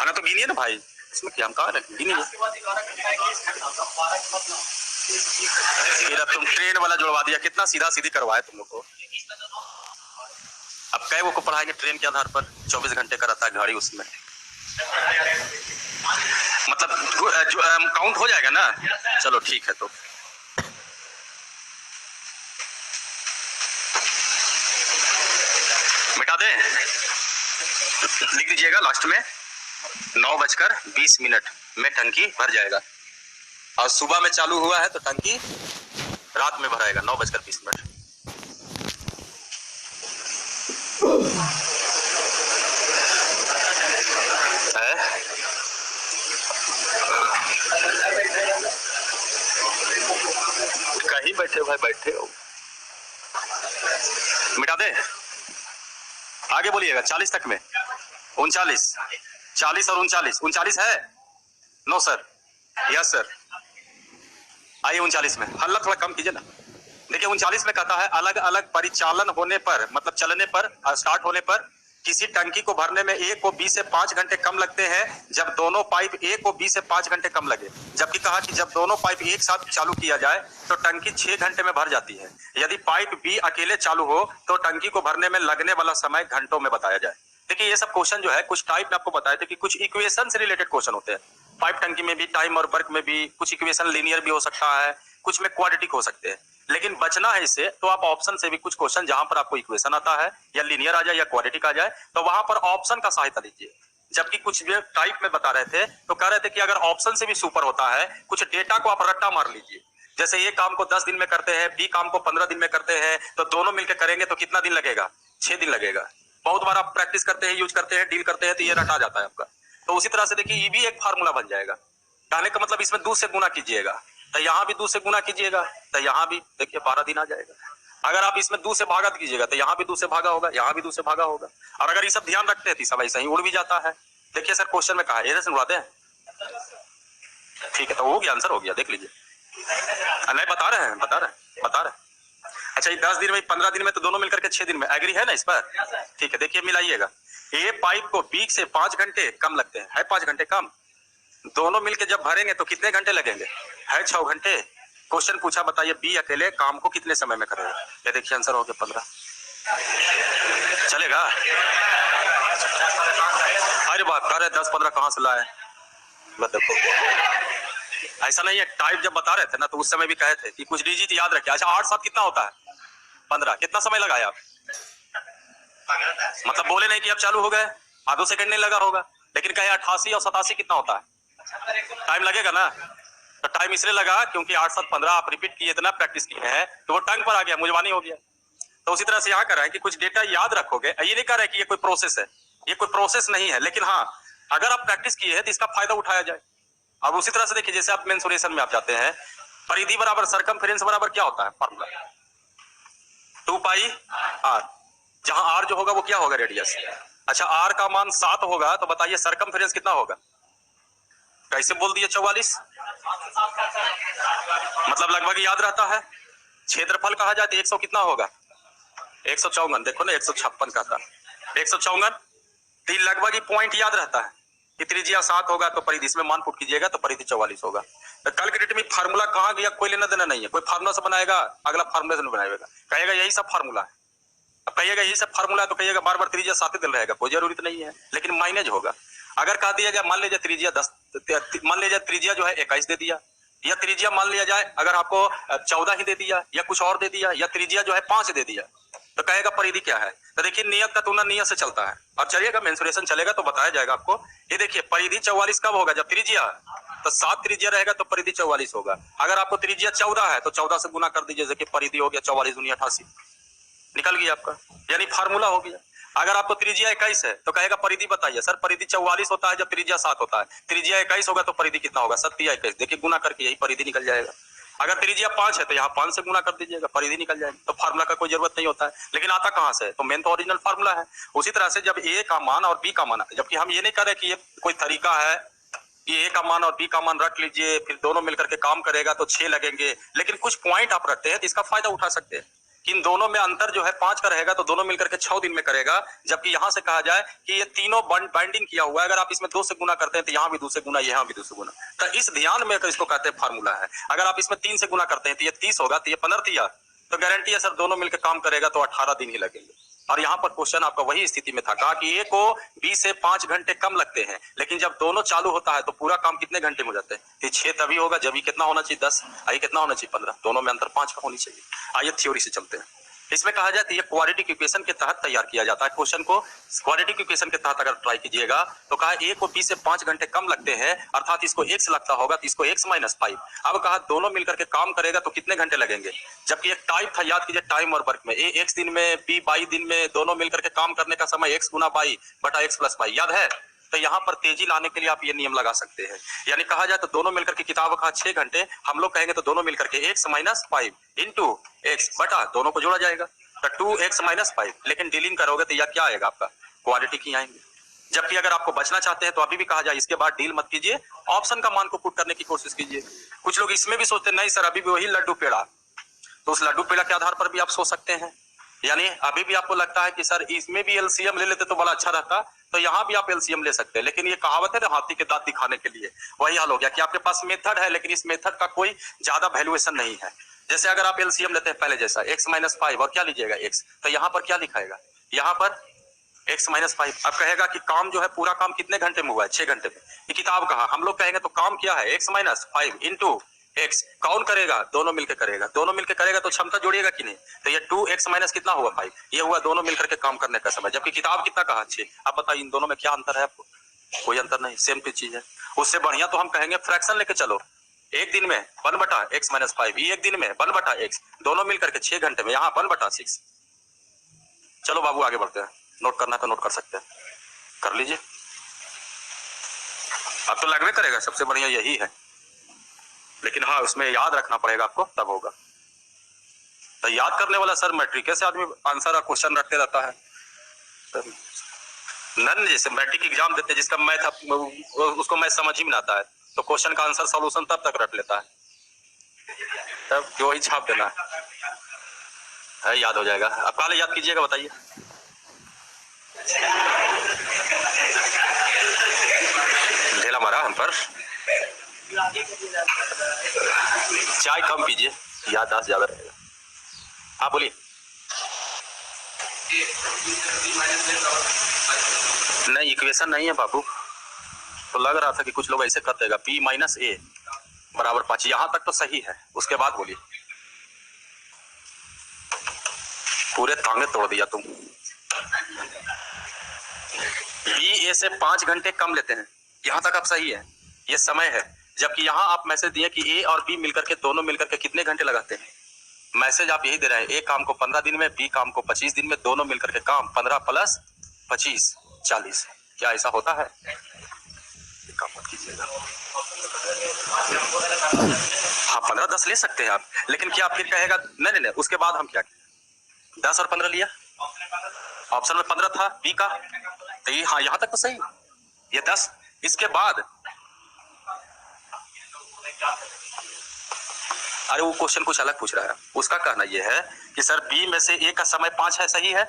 आना तो गिनिए ना भाई, इसमें क्या हम कहा गिनिए। फिर तुम ट्रेन वाला जुड़वा दिया, कितना सीधा सीधी करवाए तुम लोग को। अब कै वो को पढ़ाएंगे ट्रेन के आधार पर, 24 घंटे का रहता है घड़ी, उसमें मतलब काउंट हो जाएगा ना। चलो ठीक है, तो मिटा दे, लिख दीजिएगा लास्ट में 9:20 मिनट में टंकी भर जाएगा। और सुबह में चालू हुआ है तो टंकी रात में भराएगा 9:20 मिनट। कहीं बैठे भाई, बैठे हो, मिटा दे, आगे बोलिएगा 40 तक में। 39, 40 और 39 है, नो सर, यस सर। आइए 39 में, हल्ला थोड़ा कम कीजिए ना। देखिए 39 में कहता है अलग अलग परिचालन होने पर, मतलब चलने पर, स्टार्ट होने पर किसी टंकी को भरने में ए को बी से 5 घंटे कम लगते हैं जब दोनों पाइप ए को बी से 5 घंटे कम लगे। जबकि कहा कि जब दोनों पाइप एक साथ चालू किया जाए तो टंकी 6 घंटे में भर जाती है। यदि पाइप बी अकेले चालू हो तो टंकी को भरने में लगने वाला समय घंटों में बताया जाए। देखिए ये सब क्वेश्चन जो है कुछ टाइप में आपको बताए थे कि कुछ इक्वेशन से रिलेटेड क्वेश्चन होते हैं। पाइप टंकी में भी टाइम और वर्क में भी कुछ इक्वेशन लीनियर भी हो सकता है, कुछ में क्वाड्रेटिक हो सकते हैं, लेकिन बचना है इससे तो आप ऑप्शन से भी कुछ क्वेश्चन जहां पर आपको इक्वेशन आता है या लीनियर आ जाए या क्वाड्रेटिक आ जाए तो वहां पर ऑप्शन का सहायता लीजिए। जबकि कुछ टाइप में बता रहे थे तो कह रहे थे कि अगर ऑप्शन से भी सुपर होता है, कुछ डेटा को आप रट्टा मार लीजिए। जैसे ए काम को 10 दिन में करते हैं, बी काम को 15 दिन में करते हैं, तो दोनों मिलकर करेंगे तो कितना दिन लगेगा? 6 दिन लगेगा। बहुत बार आप प्रैक्टिस करते हैं, यूज करते हैं, डील करते हैं तो ये रटा जाता है आपका। तो उसी तरह से देखिए ये भी एक फार्मूला बन जाएगा। कहने का मतलब इसमें 2 से गुना कीजिएगा तो यहाँ भी 2 से गुना कीजिएगा तो यहाँ भी देखिए 12 दिन आ जाएगा। अगर आप इसमें 2 से भागा कीजिएगा तो यहाँ भी 2 से भागा होगा, यहाँ भी 2 से भागा होगा। और अगर ये सब ध्यान रखते हैं तो सब ऐसा ही उड़ भी जाता है। देखिए सर क्वेश्चन में कहा है, से उड़ाते हैं, ठीक है तो हो गया, आंसर हो गया, देख लीजिए। नहीं बता रहे हैं। अच्छा ये 10 दिन में 15 दिन में तो दोनों मिलकर के 6 दिन में, एग्री है ना इस पर? ठीक है देखिए मिलाइएगा। ए पाइप को बी से 5 घंटे कम लगते हैं, है 5 घंटे कम। दोनों मिलकर जब भरेंगे तो कितने घंटे लगेंगे? है 6 घंटे। क्वेश्चन पूछा बताइए बी अकेले काम को कितने समय में करेगा? ये देखिए आंसर हो गया 15। चलेगा? अरे बात कर रहे 10-15 कहां से लाए? देखो ऐसा नहीं है, टाइप जब बता रहे थे ना तो उस समय भी कहे थे कि कुछ डिजिट याद रखिए। अच्छा 8-7 कितना होता है? 15। कितना समय लगाया आप? मतलब बोले नहीं कि अब चालू हो गए, आधो सेकंड नहीं लगा होगा, लेकिन कहे 88 और 87 कितना होता है? टाइम लगेगा ना। तो टाइम इसलिए लगा क्योंकि 8-7-15 आप रिपीट किए, इतना प्रैक्टिस किए हैं तो वो टंग पर आ गया, मुजवानी हो गया। तो उसी तरह से यहाँ कर रहा है कि कुछ डेटा याद रखोगे। ये नहीं कर रहा है कि ये कोई प्रोसेस है, ये कोई प्रोसेस नहीं है, लेकिन हाँ अगर आप प्रैक्टिस किए हैं तो इसका फायदा उठाया जाए। अब उसी तरह से देखिए जैसे आप मेंसुरेशन में आप जाते हैं, परिधि बराबर सरकमफेरेंस बराबर क्या होता है फार्मूला? 2 पाई आर, जहां आर जो होगा वो क्या होगा? रेडियस। अच्छा आर का मान 7 होगा तो बताइए सरकमफेरेंस कितना होगा? कैसे बोल दिए 44? मतलब लगभग याद रहता है। क्षेत्रफल कहा जाए तो 100 कितना होगा? 154। देखो ना 156 का था 154। तो लगभग ही पॉइंट याद रहता है कि त्रिज्या 7 होगा तो परिधि इसमें मान पुट कीजिएगा तो परिधि 44 होगा। तो कैलकुलेट में फार्मूला कहाँ गया कोई लेना देना नहीं है। कोई फार्मूला से बनाएगा, अगला फार्मूला से बनाएगा, कहेगा यही सब फार्मूला है। अब कहिएगा यही सब फार्मूला है तो कहिएगा बार बार त्रिज्या 7 दिन रहेगा, कोई जरूरत नहीं है, लेकिन माइनेज होगा। अगर कह दिया जाए मान लीजिए त्रिज्या 10, मान लीजिए त्रिज्या जो है 21 दे दिया, या त्रिज्या मान लिया जाए अगर आपको 14 ही दे दिया या कुछ और दे दिया, या त्रिज्या जो है 5 दे दिया, तो कहेगा परिधि क्या है? तो देखिए नियत का तुलना नियत से चलता है। अब चलिएगा मेंसुरेशन चलेगा तो बताया जाएगा आपको। ये देखिए परिधि 44 कब होगा? जब त्रिज्या तो 7 त्रिज्या रहेगा तो परिधि 44 होगा। अगर आपको त्रिज्या 14 है तो 14 से गुना कर दीजिए, देखिए परिधि हो गया 44 दूनी 88, निकल गया आपका, यानी फार्मूला हो गया। अगर आपको त्रिज्या 21 है तो कहेगा परिधि बताइए। सर परिधि 44 होता है जब त्रिज्या 7 होता है, त्रिज्या 21 होगा तो परिधि कितना होगा? 7 या 21, देखिए गुना करके यही परिधि निकल जाएगा। अगर त्रिज्या 5 है तो यहाँ 5 से गुना कर दीजिएगा, परिधि निकल जाएगी। तो फार्मूला का कोई जरूरत नहीं होता है, लेकिन आता कहाँ से? तो मेन तो ओरिजिनल फार्मूला है। उसी तरह से जब ए का मान और बी का मान, जबकि हम ये नहीं कर रहे कि ये कोई तरीका है कि ए का मान और बी का मान रख लीजिए फिर दोनों मिलकर के काम करेगा तो 6 लगेंगे, लेकिन कुछ पॉइंट आप रखते हैं तो इसका फायदा उठा सकते हैं कि इन दोनों में अंतर जो है 5 का रहेगा तो दोनों मिलकर के 6 दिन में करेगा। जबकि यहाँ से कहा जाए कि ये तीनों बाइंडिंग किया हुआ है, अगर आप इसमें 2 से गुना करते हैं तो यहाँ भी 2 से गुना, यहाँ भी 2 से गुना। तो इस ध्यान में इसको कहते हैं फार्मूला है। अगर आप इसमें 3 से गुना करते हैं तो ये 30 होगा, तो ये 15 दिया तो गारंटी है सर दोनों मिलकर काम करेगा तो 18 दिन ही लगेंगे। और यहाँ पर क्वेश्चन आपका वही स्थिति में था, कहा कि ए को बी से 5 घंटे कम लगते हैं, लेकिन जब दोनों चालू होता है तो पूरा काम कितने घंटे में हो जाते हैं? तो 6 तभी होगा जब कितना होना चाहिए 10, आई कितना होना चाहिए 15, दोनों में अंतर 5 का होनी चाहिए। आइए थ्योरी से चलते हैं। इसमें कहा जाए तो ये क्वाड्रेटिक इक्वेशन के तहत तैयार किया जाता है। क्वेश्चन को क्वाड्रेटिक इक्वेशन के तहत अगर ट्राई कीजिएगा तो कहा ए को बी से 5 घंटे कम लगते हैं, अर्थात इसको x लगता होगा तो इसको x - 5। अब कहा दोनों मिलकर के काम करेगा तो कितने घंटे लगेंगे? जबकि एक टाइप था, याद कीजिए टाइम और वर्क में, ए x दिन में बी 22 दिन में, दोनों मिलकर के काम करने का समय x गुना 22 बटा x + 22, याद है? तो यहाँ पर तेजी लाने के लिए आप ये नियम लगा सकते हैं। यानी कहा जाए तो दोनों मिलकर के किताब का 6 घंटे, हम लोग कहेंगे तो दोनों मिलकर के x - 5 इंटू x बटा दोनों को जोड़ा जाएगा तो 2x - 5। लेकिन डीलिंग करोगे तो यह क्या आएगा आपका? क्वाड्रेटिक ही आएंगे। जबकि अगर आपको बचना चाहते हैं तो अभी भी कहा जाए इसके बाद डील मत कीजिए, ऑप्शन का मान को पुट करने की कोशिश कीजिए। कुछ लोग इसमें भी सोचते हैं नहीं सर अभी भी वही लड्डू पेड़ा, तो उस लड्डू पेड़ा के आधार पर भी आप सोच सकते हैं। यानी अभी भी आपको लगता है कि सर इसमें भी एलसीएम ले लेते तो बड़ा अच्छा रहता, तो यहाँ भी आप एलसीएम ले सकते हैं। लेकिन ये कहावत है ना हाथी के दांत दिखाने के लिए, वही हाल हो गया कि आपके पास मेथड है लेकिन इस मेथड का कोई ज्यादा वैल्यूएशन नहीं है। जैसे अगर आप एलसीएम लेते हैं पहले जैसा x - 5 और क्या लीजिएगा x, तो यहाँ पर क्या लिखाएगा? यहाँ पर x माइनस 5। अब कहेगा कि काम जो है पूरा काम कितने घंटे में हुआ है, 6 घंटे में। ये किताब कहा, हम लोग कहेंगे तो काम क्या है, x माइनस 5 इंटू x। कौन करेगा, दोनों मिलकर करेगा। दोनों मिलकर करेगा तो क्षमता जोड़िएगा कि नहीं, तो ये 2x माइनस कितना हुआ 5, ये हुआ दोनों मिलकर के काम करने का समय। जबकि किताब कितना कहा 6। अब बताइए इन दोनों में क्या अंतर है आपको, कोई अंतर नहीं, सेम टू चीज है। उससे बढ़िया तो हम कहेंगे फ्रैक्शन लेके चलो, एक दिन में 1/x माइनस 5, ये एक दिन में 1/x, दोनों मिलकर के 6 घंटे में, यहाँ 1/6। चलो बाबू आगे बढ़ते हैं, नोट करना तो नोट कर सकते हैं, कर लीजिए। अब तो लगवे करेगा, सबसे बढ़िया यही है, लेकिन हाँ उसमें याद रखना पड़ेगा आपको, तब होगा। तो याद करने वाला सर मैट्रिक से आदमी आंसर और क्वेश्चन रखते रहता है। तो नन जैसे मैट्रिक एग्जाम देते जिसका मैथ उसको मैथ समझ ही में आता है, तो क्वेश्चन का आंसर सॉल्यूशन तब तक रख लेता है, तब वही छाप देना है, याद हो जाएगा। अब पहले याद कीजिएगा, बताइए। ढेला मारा हम पर, चाय कम पीजिए, याददाश्त ज्यादा रहेगा। हाँ बोलिए। नहीं इक्वेशन नहीं है बाबू, तो लग रहा था कि कुछ लोग ऐसे कर देगा, p माइनस ए बराबर 5, यहां तक तो सही है। उसके बाद बोलिए, पूरे तांगे तोड़ दिया तुम। b a से 5 घंटे कम लेते हैं, यहां तक आप सही है, ये समय है। जबकि यहां आप मैसेज दिए कि a और b मिलकर के, दोनों मिलकर के कितने घंटे लगाते हैं। मैसेज आप यही दे रहे हैं, a काम को 15 दिन में, b काम को 25 दिन में, दोनों मिलकर के काम 15 प्लस 25 40। क्या ऐसा होता है, काम मत कीजिएगा। हाँ 15-10 ले सकते हैं आप, लेकिन क्या फिर कहेगा नहीं नहीं नहीं, उसके बाद हम क्या 10 और 15 लिया, ऑप्शन में 15 था बी का, तो ये हाँ यहाँ तक तो सही, ये 10। इसके बाद अरे वो क्वेश्चन कुछ अलग पूछ रहा है, उसका कहना यह है कि सर बी में से ए का समय 5 है, सही है,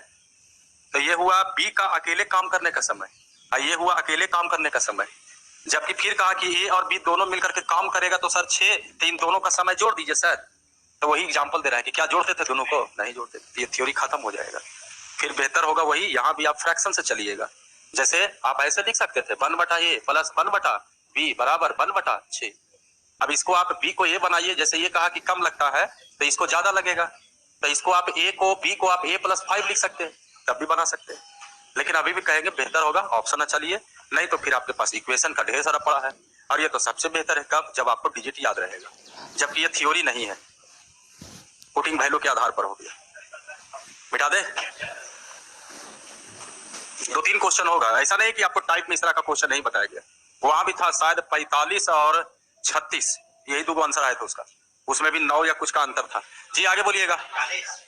तो ये हुआ बी का अकेले काम करने का समय, और ये हुआ अकेले काम करने का समय। जबकि फिर कहा कि ए और बी दोनों मिलकर के काम करेगा तो सर 6, तो इन दोनों का समय जोड़ दीजिए सर। तो वही एग्जांपल दे रहा है कि क्या जोड़ते थे दोनों को, नहीं जोड़ते, ये थ्योरी खत्म हो जाएगा। फिर बेहतर होगा वही, यहाँ भी आप फ्रैक्शन से चलिएगा। जैसे आप ऐसे लिख सकते थे 1/a प्लस 1/b बराबर 1/6। अब इसको आप b को a बनाइए, जैसे ये कहा कि कम लगता है तो इसको ज्यादा लगेगा, तो इसको आप a को b को आप a प्लस 5 लिख सकते हैं, तब भी बना सकते हैं। लेकिन अभी भी कहेंगे बेहतर होगा ऑप्शन अच्छा लिए, नहीं तो फिर आपके पास इक्वेशन का ढेर सारा पड़ा है। और ये तो सबसे बेहतर है कब, जब आपको डिजिट याद रहेगा, जबकि ये थ्योरी नहीं है, पुटिंग वैल्यू के आधार पर हो गया। मिटा दे, 2-3 क्वेश्चन होगा, ऐसा नहीं कि आपको टाइप में इस तरह का क्वेश्चन नहीं बताया गया। वहां भी था शायद 45 और 36, यही 2 आंसर आया था उसका, उसमें भी 9 या कुछ का अंतर था। जी आगे बोलिएगा।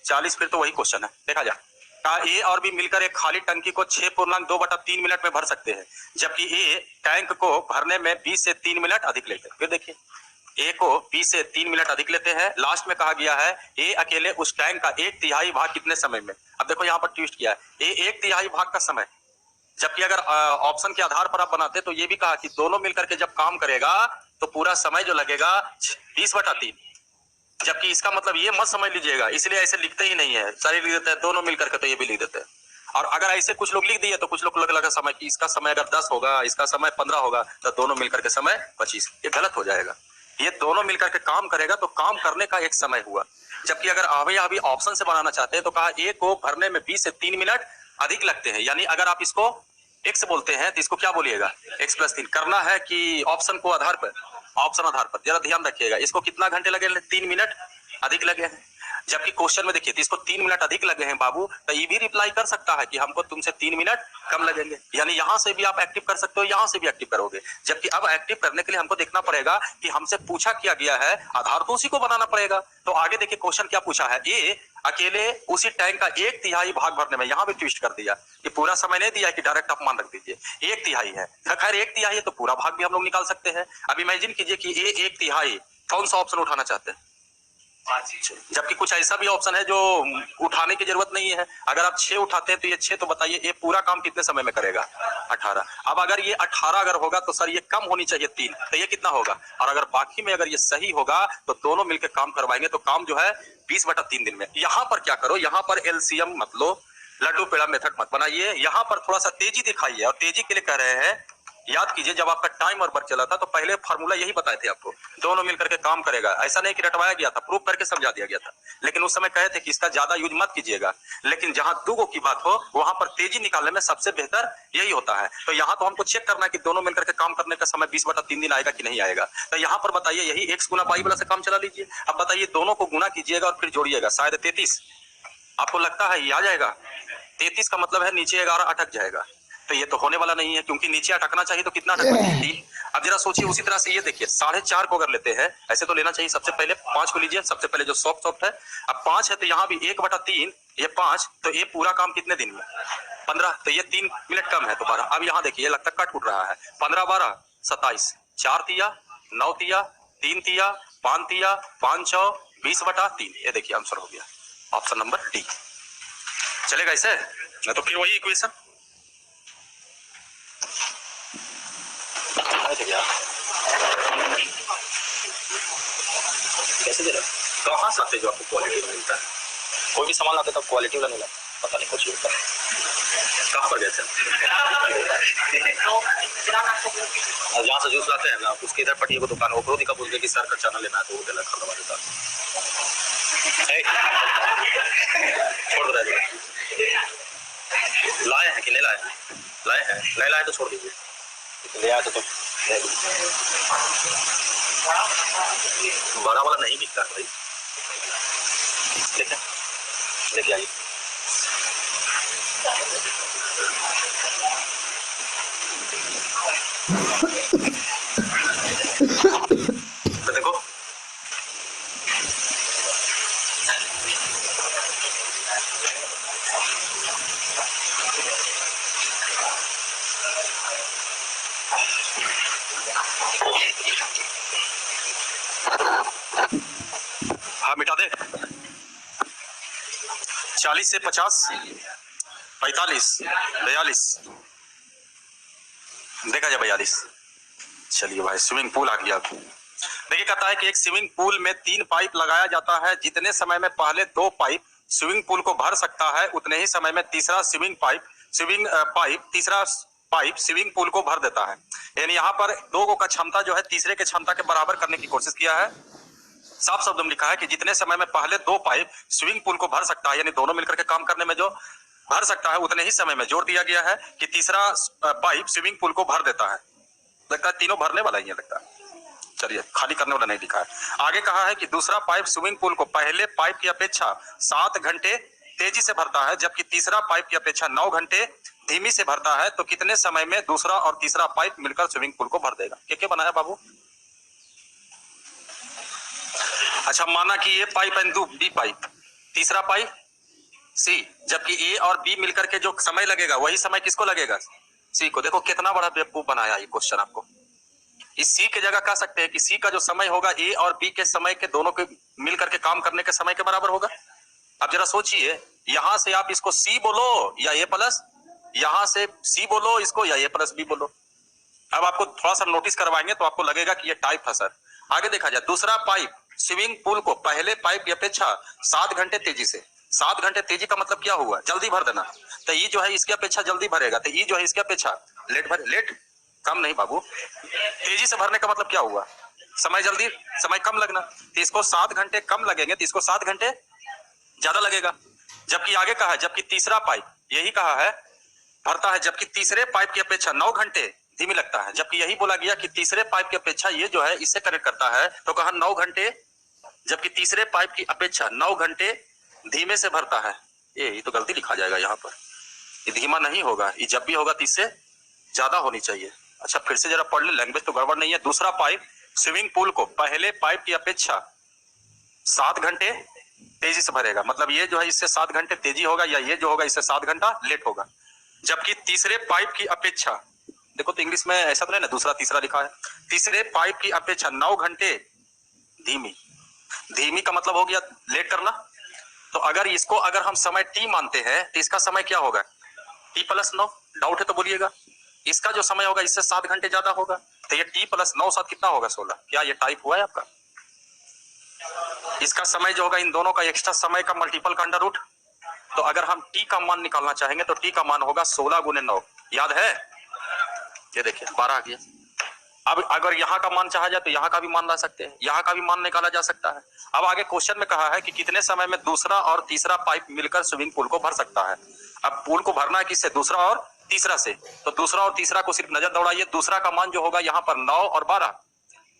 40, फिर तो वही क्वेश्चन है, देखा जाए। ए और बी मिलकर एक खाली टंकी को 6.2/3 मिनट में भर सकते हैं, जबकि ए टैंक को भरने में 20 से 3 मिनट अधिक लेते हैं। फिर देखिए, ए को 20 से 3 मिनट अधिक लेते हैं। लास्ट में कहा गया है ए अकेले उस टैंक का 1/3 भाग कितने समय में। अब देखो यहाँ पर ट्विस्ट किया है, ए 1/3 भाग का समय, जबकि अगर ऑप्शन के आधार पर आप बनाते तो ये भी कहा कि दोनों मिलकर के जब काम करेगा तो पूरा समय जो लगेगा 20/3, जबकि इसका मतलब ये मत समझ लीजिएगा, इसलिए ऐसे लिखते ही नहीं है, सारे लिख देते हैं दोनों मिलकर के, तो ये भी लिख देते हैं। और अगर ऐसे कुछ लोग लिख दिए तो कुछ लोग लगा समय कि इसका समय अगर 10 होगा, इसका समय 15 होगा, तो दोनों मिलकर के समय 25, ये गलत हो जाएगा। ये दोनों मिलकर के काम करेगा तो काम करने का एक समय हुआ। जबकि अगर अभी ऑप्शन से बनाना चाहते हैं तो कहा ए को भरने में 20 से 3 मिनट अधिक लगते हैं, यानी अगर आप इसको x बोलते हैं तो इसको क्या बोलिएगा, x+3 करना है कि ऑप्शन को आधार पर, ऑप्शन आधार पर। जरा ध्यान रखिएगा, इसको कितना घंटे लगे, 3 मिनट अधिक लगे हैं। जबकि क्वेश्चन में देखिए तो इसको 3 मिनट अधिक लगे हैं बाबू, तो ये भी रिप्लाई कर सकता है कि हमको तुमसे 3 मिनट कम लगेंगे, यानी यहां से भी आप एक्टिव कर सकते हो, यहां से भी एक्टिव करोगे। जबकि अब एक्टिव करने के लिए हमको देखना पड़ेगा कि हमसे पूछा क्या गया है, आधार तो उसी को बनाना पड़ेगा। तो आगे देखिए क्वेश्चन क्या पूछा है, ए अकेले उसी टैंक का 1/3 भाग भरने में, यहां भी ट्विस्ट कर दिया, ये पूरा समय नहीं दिया कि डायरेक्ट आप मान रख दीजिए, 1/3 है। खैर 1/3 है तो पूरा भाग भी हम लोग निकाल सकते हैं। अब इमेजिन कीजिए कि ए 1/3, कौन सा ऑप्शन उठाना चाहते हैं, जबकि कुछ ऐसा भी ऑप्शन है जो उठाने की जरूरत नहीं है। अगर आप 6 उठाते हैं तो ये 6, तो बताइए ये पूरा काम कितने समय में करेगा, 18। अब अगर ये 18 अगर होगा तो सर ये कम होनी चाहिए 3, तो ये कितना होगा, और अगर बाकी में अगर ये सही होगा तो दोनों मिलकर काम करवाएंगे तो काम जो है 20/3 दिन में। यहां पर क्या करो, यहां पर एलसीएम मत लो, लड्डू पेड़ा मेथड मत बनाइए, यहाँ पर थोड़ा सा तेजी दिखाइए। और तेजी के लिए कह रहे हैं, याद कीजिए जब आपका टाइम और वर्क चला था तो पहले फार्मूला यही बताए थे आपको, दोनों मिलकर के काम करेगा। ऐसा नहीं कि रटवाया गया था, प्रूफ करके समझा दिया गया था, लेकिन उस समय कहे थे कि इसका ज्यादा यूज मत कीजिएगा। लेकिन जहां दुगो की बात हो वहां पर तेजी निकालने में सबसे बेहतर यही होता है। तो यहाँ तो हमको चेक करना है कि दोनों मिलकर के काम करने का समय 20/3 दिन आएगा कि नहीं आएगा। तो यहाँ पर बताइए यही x गुना पाई वाला से काम चला लीजिए। अब बताइए दोनों को गुना कीजिएगा और फिर जोड़िएगा, शायद 33 आपको लगता है ये आ जाएगा। 33 का मतलब है नीचे 11 अटक जाएगा, तो ये तो होने वाला नहीं है, क्योंकि नीचे अटकना चाहिए तो कितना अटकना चाहिए। अब जरा सोचिए उसी तरह से ये देखिए 4.5 को अगर लेते हैं, ऐसे तो लेना चाहिए, सबसे पहले 5 को लीजिए, सबसे पहले जो सॉफ्ट है। अब 5 है तो यहाँ भी 1/3, ये 5, तो ये पूरा काम कितने दिन में 15, तो ये 3 मिनट कम है दोबारा। अब यहाँ देखिए लगता कट उठ रहा है, 15 12 27, 4 तिया 9 तिया 3 तिया 5 तिया 5 6 20/3, ये देखिए आंसर हो गया ऑप्शन नंबर डी। चलेगा इसे, तो फिर वही इक्वेशन कैसे दे रहे कहाँ से आते जो आपको क्वालिटी में मिलता है। कोई भी सामान लाते तो क्वालिटी वाला मिला, पता नहीं कुछ होता है। कहाँ पर गए थे जहाँ से जूस लाते हैं ना, उसके इधर पटिया को दुकान, वो का बोलते कि सर का चना लेना है तो वो देना खा देता छोड़ दे। लाए हैं कि नहीं लाए? लाए हैं, नहीं लाए तो छोड़ दीजिए, ले आए तो बड़ा वाला नहीं बिकता भाई, लेके आइए। तो देखो हाँ मिटा दे। 40 से 50 45 42 देखा जाए 42। चलिए भाई स्विमिंग पूल आ गया। देखिए कहता है कि एक स्विमिंग पूल में 3 पाइप लगाया जाता है, जितने समय में पहले 2 पाइप स्विमिंग पूल को भर सकता है उतने ही समय में तीसरा पाइप स्विमिंग पूल को भर देता है। यानी यहाँ पर 2 का क्षमता जो है तीसरे के क्षमता के बराबर करने की कोशिश किया है। साफ शब्द में लिखा है कि जितने समय में पहले 2 पाइप स्विमिंग पूल को भर सकता है, यानी दोनों मिलकर के काम करने में जो भर सकता है उतने ही समय में जोड़ दिया गया है कि तीसरा पाइप स्विमिंग पूल को भर देता है। लगता है तीनों भरने वाला ही है लगता है। चलिए खाली करने वाला नहीं लिखा है। आगे कहा है कि दूसरा पाइप स्विमिंग पूल को पहले पाइप की अपेक्षा 7 घंटे तेजी से भरता है, जबकि तीसरा पाइप की अपेक्षा 9 घंटे धीमी से भरता है। तो कितने समय में दूसरा और तीसरा पाइप मिलकर स्विमिंग पूल को भर देगा? क्या बनाया बाबू? अच्छा माना कि ये पाइप एंड बी पाइप, तीसरा पाइप सी, जबकि ए और बी मिलकर के जो समय लगेगा वही समय किसको लगेगा? सी को। देखो कितना बड़ा बेवकूफ बनाया ये क्वेश्चन आपको। इस सी के जगह कह सकते हैं कि सी का जो समय होगा ए और बी के समय के दोनों के मिलकर के काम करने के समय के बराबर होगा। अब जरा सोचिए, यहां से आप इसको सी बोलो या ए प्लस, यहां से सी बोलो इसको या ए प्लस बी बोलो। अब आपको थोड़ा सा नोटिस करवाएंगे तो आपको लगेगा कि ये टाइप है सर। आगे देखा जाए, दूसरा पाइप स्विमिंग पूल को पहले पाइप की अपेक्षा 7 घंटे तेजी से, 7 घंटे तेजी का मतलब क्या हुआ? जल्दी भर देना। तो ये जो है इसकी अपेक्षा जल्दी भरेगा, तो ये जो है इसकी अपेक्षा लेट कम नहीं बाबू, तेजी से भरने का मतलब क्या हुआ? समय कम लगना। तो इसको 7 घंटे कम लगेंगे तो इसको 7 घंटे ज्यादा लगेगा। जबकि आगे कहा है, जबकि तीसरा पाइप यही कहा है भरता है, जबकि तीसरे पाइप की अपेक्षा 9 घंटे धीमी लगता है। जबकि यही बोला गया कि तीसरे पाइप की अपेक्षा ये जो है इससे कनेक्ट करता है, तो कहा 9 घंटे, जबकि तीसरे पाइप की अपेक्षा 9 घंटे धीमे से भरता है। ये तो गलती लिखा जाएगा यहाँ पर, ये धीमा नहीं होगा, ये जब भी होगा तो इससे ज्यादा होनी चाहिए। अच्छा फिर से जरा पढ़ ले, लैंग्वेज तो गड़बड़ नहीं है। दूसरा पाइप स्विमिंग पूल को पहले पाइप की अपेक्षा 7 घंटे तेजी से भरेगा, मतलब ये जो है इससे 7 घंटे तेजी होगा, या ये जो होगा इससे 7 घंटा लेट होगा। जबकि तीसरे पाइप की अपेक्षा, देखो तो इंग्लिश में ऐसा तो नहीं ना दूसरा तीसरा लिखा है, तीसरे पाइप की अपेक्षा 9 घंटे धीमी का मतलब हो गया लेट करना। तो अगर इसको अगर हम समय टी मानते हैं तो इसका समय क्या होगा? T plus 9। डाउट है तो बोलिएगा। इसका जो समय होगा इससे 7 घंटे ज्यादा होगा, तो ये टी प्लस 9 7 कितना होगा? 16। क्या ये टाइप हुआ है आपका? इसका समय जो होगा इन दोनों का एक्स्ट्रा समय का मल्टीपल का अंडर रूट तो अगर हम टी का मान निकालना चाहेंगे तो टी का मान होगा 16 गुने 9, याद है? ये देखिए 12 आ गया। अब अगर यहाँ का मान चाहा जाए तो यहाँ का भी मान ला सकते हैं, यहाँ का भी मान निकाला जा सकता है। अब आगे क्वेश्चन में कहा है कि कितने समय में दूसरा और तीसरा पाइप मिलकर स्विमिंग पूल को भर सकता है। अब पूल को भरना है किससे? दूसरा और तीसरा से। तो दूसरा और तीसरा को सिर्फ नजर दौड़ाइए, दूसरा का मान जो होगा यहाँ पर 9 और 12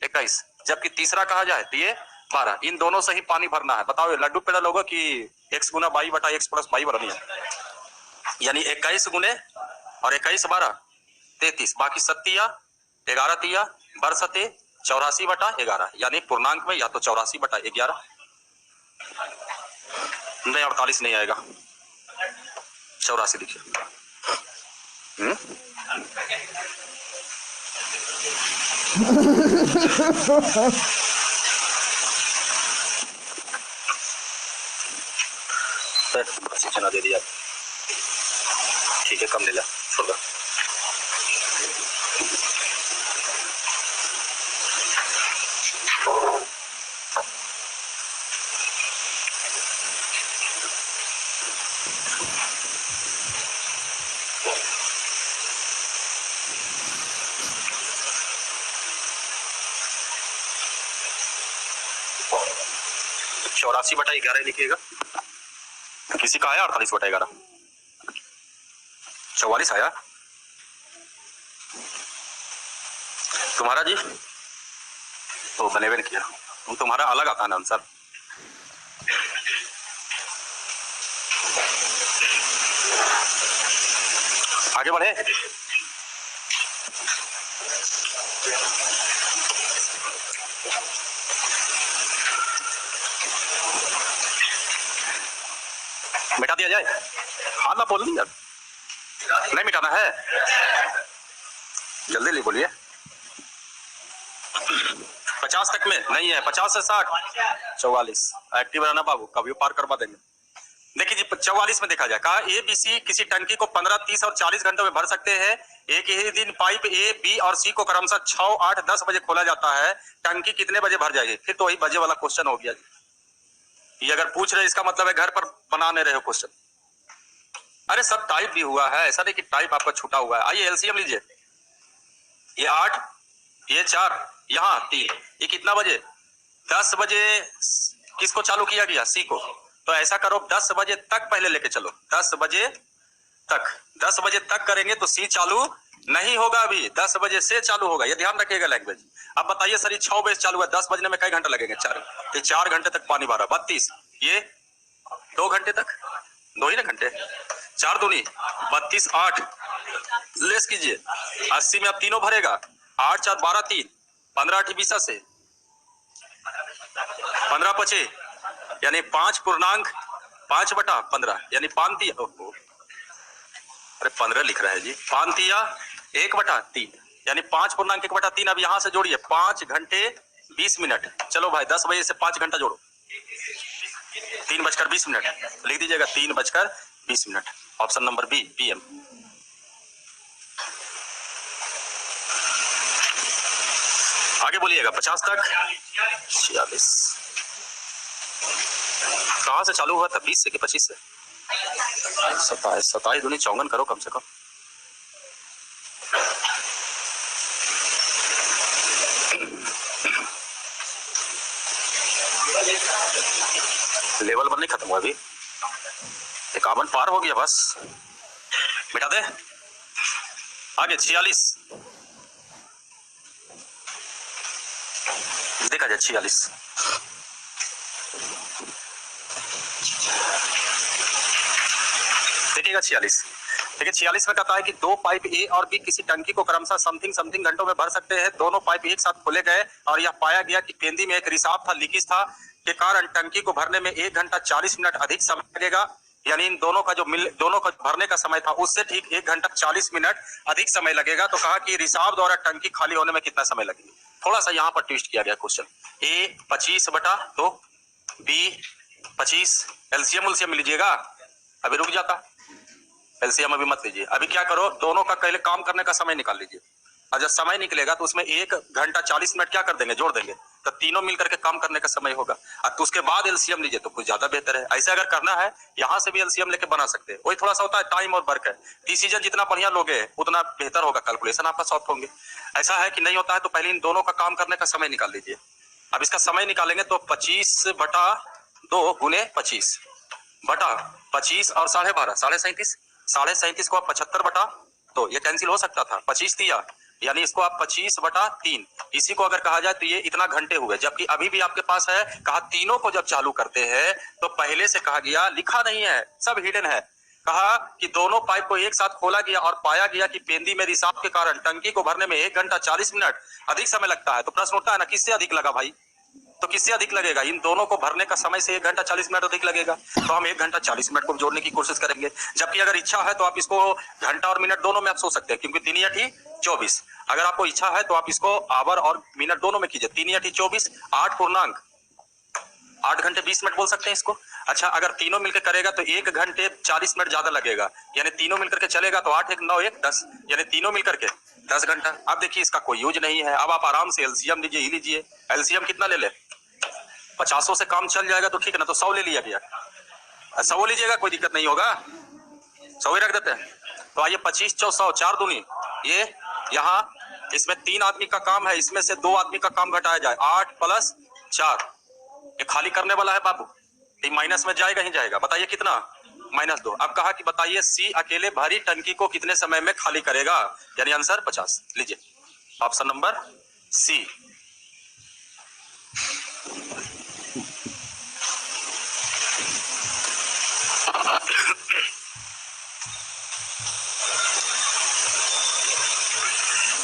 21, जबकि तीसरा कहा जाए तो ये 12। इन दोनों से ही पानी भरना है। बताओ ये लड्डू पेड़ा लोगों की x गुना 22 बटा x प्लस 22 भरनी है, यानी 21 गुने और 21 12 33, बाकी 7 11 तिया बरसते 84 बटा 11, यानी पूर्णांक में या तो 84 बटा 11, नहीं 48 नहीं आएगा, 84 लिखिए। प्रशिक्षण दे दिया, ठीक है, कम ले ला, छोड़ दो। चौरासी बटा 11 लिखिएगा। किसी का आया 48 बटा 11? 44 आया तुम्हारा जी? तो बनेवे किया, तुम्हारा अलग आता है ना आंसर। आगे बढ़े। मिटा दिया जाए? हाँ ना बोल दी यार, नहीं मिटाना है, जल्दी ले बोलिए। 50 तक में नहीं है, 50 से 60 44, एक्टिव रहना बाबू, कभी पार करवा देंगे। देखिए जी 44 में देखा जाए, कहा ए बी सी किसी टंकी को 15, 30 और 40 घंटों में भर सकते हैं। एक ही दिन पाइप ए, बी और सी को क्रमशः 6, 8, 10 बजे खोला जाता है। टंकी कितने बजे भर जाएगी? फिर तो वही बजे वाला क्वेश्चन हो गया। ये अगर पूछ रहे इसका मतलब है घर पर बना नहीं रहे हो क्वेश्चन। अरे सब टाइप भी हुआ है, ऐसा नहीं कि टाइप आपका छूटा हुआ है। आइए एलसीएम लीजिए, ये 8, ये 4, यहाँ 3, ये कितना बजे? 10 बजे किसको चालू किया गया? सी को। तो ऐसा करो 10 बजे तक पहले लेके चलो, 10 बजे तक। 10 बजे तक करेंगे तो सी चालू नहीं होगा, अभी 10 बजे से चालू होगा, ये ध्यान रखिएगा लैंग्वेज। अब बताइए सर 6 बजे चालू है, 10 बजने में कई घंटे लगेंगे? 4, तो 4 घंटे तक पानी भरा। 32, ये 2 घंटे तक, 2 ही ना घंटे, 4 दूनी 32, 8 लेस कीजिए, 80 में अब तीनों भरेगा, 8, 4, 12, 3, 15, 8, 20 से 15, 25, यानी 5 पूर्णांक 5 बटा 15, यानी 5 तिया, अरे 15 लिख रहा है जी, 5 तिया 1 बटा 3, यानी 5 पूर्णांक 1 बटा 3। अब यहां से जोड़िए 5 घंटे 20 मिनट। चलो भाई 10 बजे से 5 घंटा जोड़ो, 3:20 लिख दीजिएगा, 3:20। Option number B, PM. आगे बोलिएगा 50 तक 46 कहां से चालू हुआ था? 20 से कि 25 से? 27, 27 दूनी 54 करो कम से कम। लेवल 1 नहीं खत्म हुआ अभी, 51 पार हो गया बस, मिटा दे। आगे 46 देखा जाए, 46 देखिएगा। 46 देखिए, 46 में कहता है कि 2 पाइप ए और बी किसी टंकी को क्रमशः समथिंग घंटों में भर सकते हैं। दोनों पाइप एक साथ खोले गए और यह पाया गया कि केंद्र में एक रिसाव था, लीकेज था, के कारण टंकी को भरने में 1 घंटा 40 मिनट अधिक समय लगेगा। यानी इन दोनों का भरने का समय था उससे ठीक 1 घंटा 40 मिनट अधिक समय लगेगा। तो कहा कि रिसाव द्वारा टंकी खाली होने में कितना समय लगेगा? थोड़ा सा यहाँ पर ट्विस्ट किया गया क्वेश्चन। ए 25 बटा 2, बी 25, एलसीएम लीजिएगा, अभी रुक जाता, एलसीएम अभी मत लीजिए। अभी क्या करो, दोनों का पहले काम करने का समय निकाल लीजिए। और जब समय निकलेगा तो उसमें 1 घंटा 40 मिनट क्या कर देंगे, जोड़ देंगे, तो तीनों मिलकर के काम करने का समय होगा। तो उसके बाद एलसीएम लीजिए तो कुछ ज्यादा बेहतर है। ऐसे अगर करना है यहाँ से भी एलसीएम लेके बना सकते हैं, वही थोड़ा सा होता है टाइम और वर्क है। डिसीजन जितना बढ़िया लोगे उतना बेहतर होगा, कैलकुलेशन आपका सॉफ्ट होंगे। ऐसा है कि नहीं होता है तो पहले इन दोनों का काम करने का समय निकाल लीजिए। अब इसका समय निकालेंगे तो 25/2 गुने 25 बटा 25 और 12.5 37.5 37.5 को आप 75/2 ये कैंसिल हो सकता था, 25 दिया, यानी इसको आप 25/3 इसी को अगर कहा जाए तो ये इतना घंटे हुए। जबकि अभी भी आपके पास है, कहा तीनों को जब चालू करते हैं तो पहले से कहा गया, लिखा नहीं है, सब हिडन है, कहा कि दोनों पाइप को एक साथ खोला गया और पाया गया कि पेंदी में रिसाव के कारण टंकी को भरने में 1 घंटा 40 मिनट अधिक समय लगता है। तो प्रश्न उठता है ना, किससे अधिक लगा भाई? तो किससे अधिक लगेगा? इन दोनों को भरने का समय से 1 घंटा 40 मिनट अधिक लगेगा, तो हम 1 घंटा 40 मिनट को जोड़ने की कोशिश करेंगे। जबकि अगर इच्छा है तो आप इसको घंटा और मिनट दोनों में आप सोच सकते हैं, क्योंकि 3 × 24। अगर आपको इच्छा है तो आप इसको आवर और मिनट दोनों में कीजिए। 3 × 24 8 घंटे 20 मिनट बोल सकते हैं इसको। अच्छा, अगर तीनों मिलकर करेगा तो 1 घंटे 40 मिनट ज्यादा लगेगा, यानी तीनों मिलकर के चलेगा तो 8 × 1 = 9 = 10, यानी तीनों मिलकर के 10 घंटा। अब देखिए इसका कोई यूज नहीं है। अब आप आराम से एलसीएम लीजिए, ही लीजिए। एलसीएम कितना ले ले? 50 से काम चल जाएगा तो ठीक है ना, तो 100 ले लिया गया, 100 लीजिएगा, कोई दिक्कत नहीं होगा, 100 ही रख देते हैं। तो आइए 25 × 4 = 100, 4 दूनी ये, यहाँ इसमें 3 आदमी का काम है, इसमें से 2 आदमी का काम घटाया जाए, 8 + 4 ये खाली करने वाला है बाबू, ये माइनस में जाएगा ही जाएगा। बताइए कितना? -2। अब कहा कि बताइए सी अकेले भरी टंकी को कितने समय में खाली करेगा, यानी आंसर 50। लीजिए ऑप्शन नंबर सी।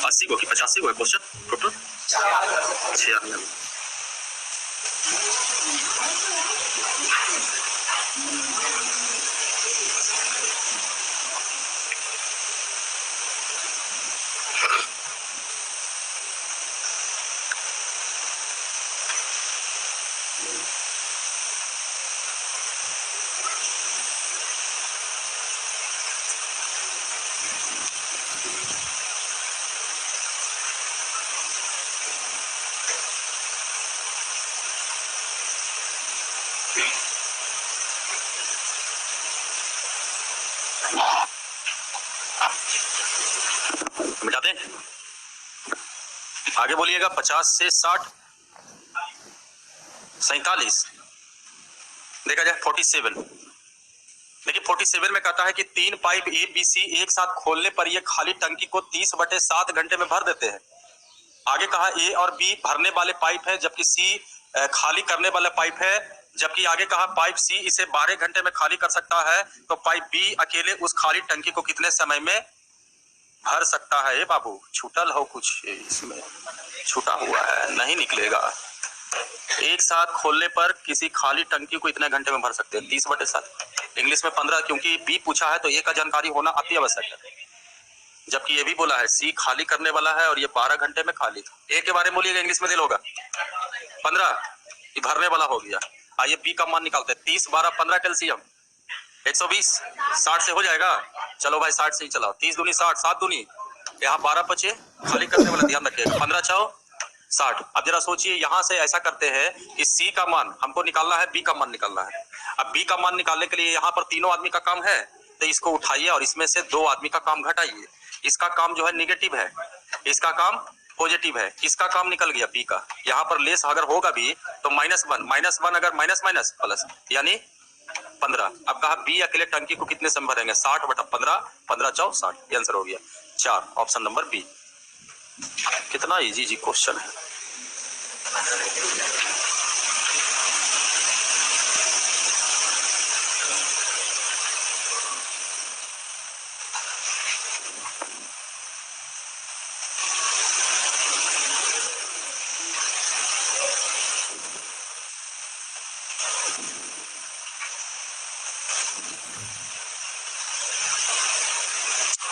अस्सी को कि 85 को है क्वेश्चन टोटल 96। मिटाते हैं, आगे बोलिएगा। 50 से 60 47 देखा जाए 47। देखिए 47 में कहता है कि 3 पाइप ए बी सी एक साथ खोलने पर ये खाली टंकी को 30/7 घंटे में भर देते हैं। आगे कहा ए और बी भरने वाले पाइप है, जबकि सी खाली करने वाला पाइप है। जबकि आगे कहा पाइप सी इसे 12 घंटे में खाली कर सकता है, तो पाइप बी अकेले उस खाली टंकी को कितने समय में भर सकता है? बाबू छूटल हो कुछ, इसमें छूटा हुआ है, नहीं निकलेगा। एक साथ खोलने पर किसी खाली टंकी को इतने घंटे में भर सकते हैं, 30/7, इंग्लिश में 15, क्योंकि बी पूछा है तो ए का जानकारी होना अति आवश्यक है। जबकि ये भी बोला है सी खाली करने वाला है और ये 12 घंटे में खाली। ए के बारे में बोलिएगा, इंग्लिश में दिल होगा 15, ये भरने वाला हो गया। आइए बी का मान निकालते हैं। 30 12 15 कैल्सियम 120, 60 से हो जाएगा। चलो भाई 60 से ही चलाओ। 30 दूनी 60, 7 दूनी यहाँ 12 बचे खाली करने वाला, ध्यान रखिएगा। 15 × 4 = 60। अब जरा सोचिए, यहाँ से ऐसा करते हैं कि सी का मान हमको निकालना है, बी का मान निकालना है। अब बी का मान निकालने के लिए यहाँ पर तीनों आदमी का काम है, तो इसको उठाइए और इसमें से 2 आदमी का काम घटाइए। इसका काम जो है नेगेटिव है, इसका काम पॉजिटिव है। किसका काम निकल गया? बी का। यहाँ पर लेस अगर होगा भी तो -1 अगर माइनस माइनस प्लस, यानी 15। अब कहा बी अकेले टंकी को कितने समय भरेंगे? 60/15, 15 × 4 = 60। ये आंसर हो गया 4, ऑप्शन नंबर बी। कितना इजी क्वेश्चन है।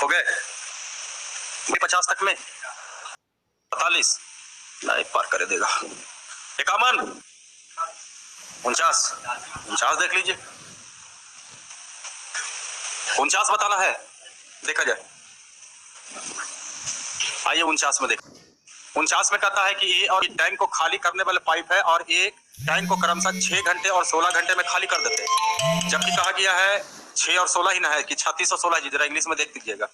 हो गए 50 तक में 45 नहीं पार कर देगा। 51 49 देख लीजिए, 49 बताना है, देखा जाए। आइए 49 में देखो। 49 में कहता है कि ए और टैंक को खाली करने वाले पाइप है और एक टैंक को क्रमशः 6 घंटे और 16 घंटे में खाली कर देते हैं, जबकि कहा गया है 6 और 16 ही ना है कि 36 और 16 जी, जरा इंग्लिश में देख दीजिएगा।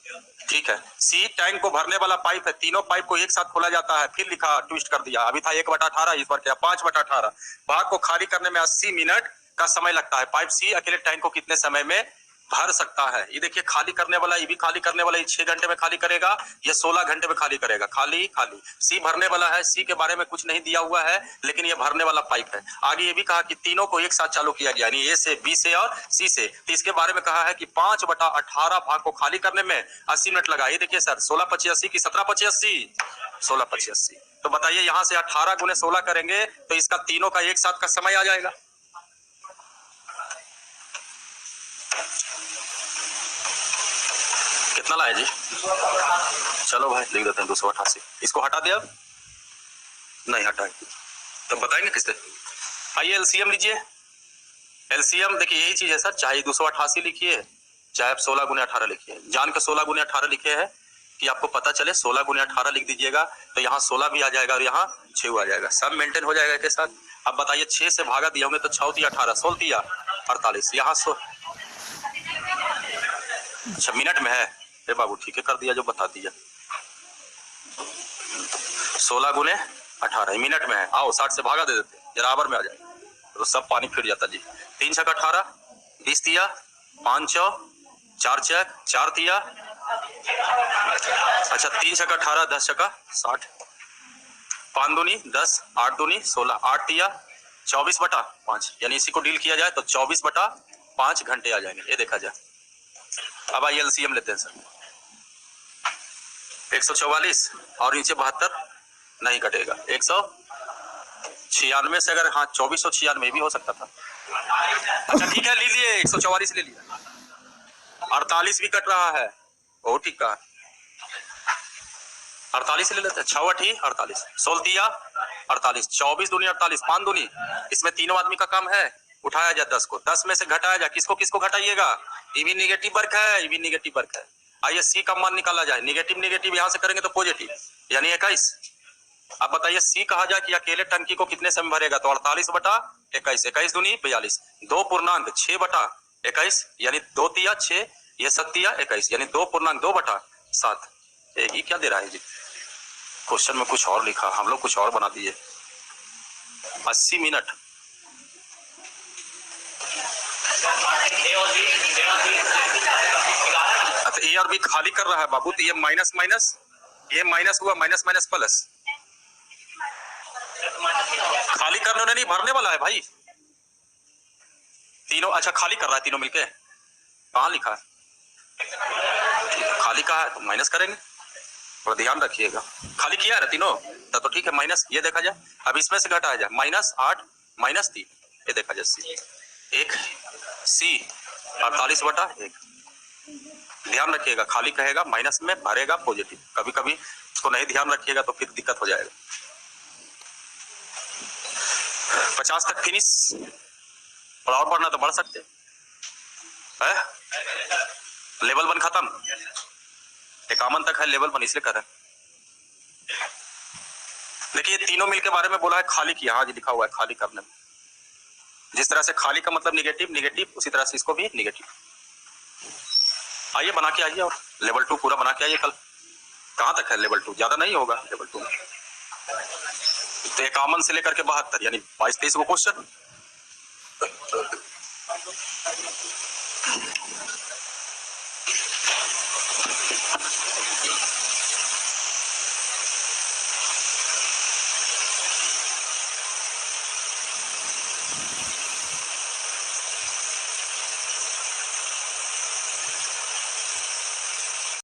ठीक है। सी टैंक को भरने वाला पाइप है, तीनों पाइप को एक साथ खोला जाता है, फिर लिखा ट्विस्ट कर दिया, अभी था 1/18, इस बार क्या 5/18। भाग को खाली करने में 80 मिनट का समय लगता है। पाइप सी अकेले टैंक को कितने समय में भर सकता है? ये देखिए खाली करने वाला, ये भी खाली करने वाला, ये 6 घंटे में खाली करेगा, ये 16 घंटे में खाली करेगा। खाली खाली। सी भरने वाला है, सी के बारे में कुछ नहीं दिया हुआ है, लेकिन ये भरने वाला पाइप है। आगे ये भी कहा कि तीनों को एक साथ चालू किया गया, यानी ए से, बी से और सी से। तो इसके बारे में कहा है कि 5/18 भाग को खाली करने में 80 मिनट लगा। ये देखिए सर 16/85 की 17/85, 16/85। तो बताइए यहाँ से 18 गुने 16 करेंगे तो इसका तीनों का एक साथ का समय आ जाएगा। कितना लाए जी? चलो भाई लिख देते हैं 288। इसको हटा दिया? नहीं हटाए तो बताएंगे किससे? आइए एलसीएम लीजिए। एलसीएम देखिए यही चीज है सर, चाहे 288 लिखिए चाहे आप 16 गुने 18 लिखिए। जान के 16 गुने 18 लिखे हैं कि आपको पता चले, 16 गुने 18 लिख दीजिएगा तो यहाँ 16 भी आ जाएगा और यहाँ 6 आ जाएगा, सब मेंटेन हो जाएगा के साथ। अब बताइए 6 से भागा दिया होंगे तो 6 × 18, 16 × 48, यहाँ अच्छा मिनट में है। ए बाबू ठीक है कर दिया जो बता दिया, 16 गुने 18 मिनट में है। आओ 60 से भागा दे देते, बराबर में आ जाएगा तो सब पानी फिर जाता जी। 3 × 18, 20 तिया, 5 चौ, 4 चक, 4 तिया, अच्छा 3 × 18, 10 × 60, 5 दूनी 10, 8 दूनी 16, 8 तिया 24/5, यानी इसी को डील किया जाए तो 24/5 घंटे आ जाएंगे। ये देखा जाए। अब आइए एलसीएम लेते हैं सर। 144 और नीचे 72 नहीं कटेगा, 196 से अगर हाँ 2496 भी हो सकता था। अच्छा ठीक है ले लिए, 144 ले लिया। 48 भी कट रहा है, ओ ठीक है 48 ले लेते हैं। 6 × 8 48, 16 48, 24 दूनी 48, 5 दूनी, इसमें तीनों आदमी का काम है। उठाया जाए 10 को, 10 में से घटाया जाए, किसको किसको घटाइएगा? ये भी निगेटिव वर्क है, ये भी निगेटिव वर्क है। आइए सी का मान निकाला जाए, निगेटिव निगेटिव यहां से करेंगे तो पॉजिटिव, यानी 21। अब बताइए सी कहा जाए कि अकेले टंकी को कितने समय भरेगा तो 48/21, 21 दूनी 42, 2/6/21, यानी 2 तिया 6, ये 7 तिया 21, यानी 2.2/7। ये क्या दे रहा है जी? क्वेश्चन में कुछ और लिखा, हम लोग कुछ और बना दिए। 80 मिनट। तो ए और बी खाली कर रहा है बाबू, तो ये माइनस माइनस, ये माइनस हुआ, माइनस माइनस प्लस। खाली करने नहीं, भरने वाला है भाई तीनों। अच्छा खाली कर रहा है तीनों मिलके, कहाँ लिखा है? खाली कहा है तो माइनस करेंगे, और ध्यान रखिएगा खाली किया है ना तीनों तो ठीक है माइनस। ये देखा जाए, अब इसमें से घटाया जाए, -8 -3, ये देखा जाए सी 1, सी 48/1। ध्यान रखिएगा खाली कहेगा माइनस में भरेगा पॉजिटिव, कभी कभी इसको नहीं ध्यान रखिएगा तो फिर दिक्कत हो जाएगा। 50 तक फिनिश, और बढ़ना तो बढ़ सकते है। लेवल 1 खत्म, 51 तक है लेवल 1, इसलिए कर रहे हैं। देखिए तीनों मिलके बारे में बोला है खाली किया, हाँ जी लिखा हुआ है खाली करने में। जिस तरह से खाली का मतलब निगेटिव निगेटिव, उसी तरह से इसको भी निगेटिव। आइए बना के आइए और लेवल 2 पूरा बना के आइए। कल कहाँ तक है लेवल 2? ज्यादा नहीं होगा लेवल 2 में। तो 51 से लेकर के 72 यानी 22-23 को क्वेश्चन।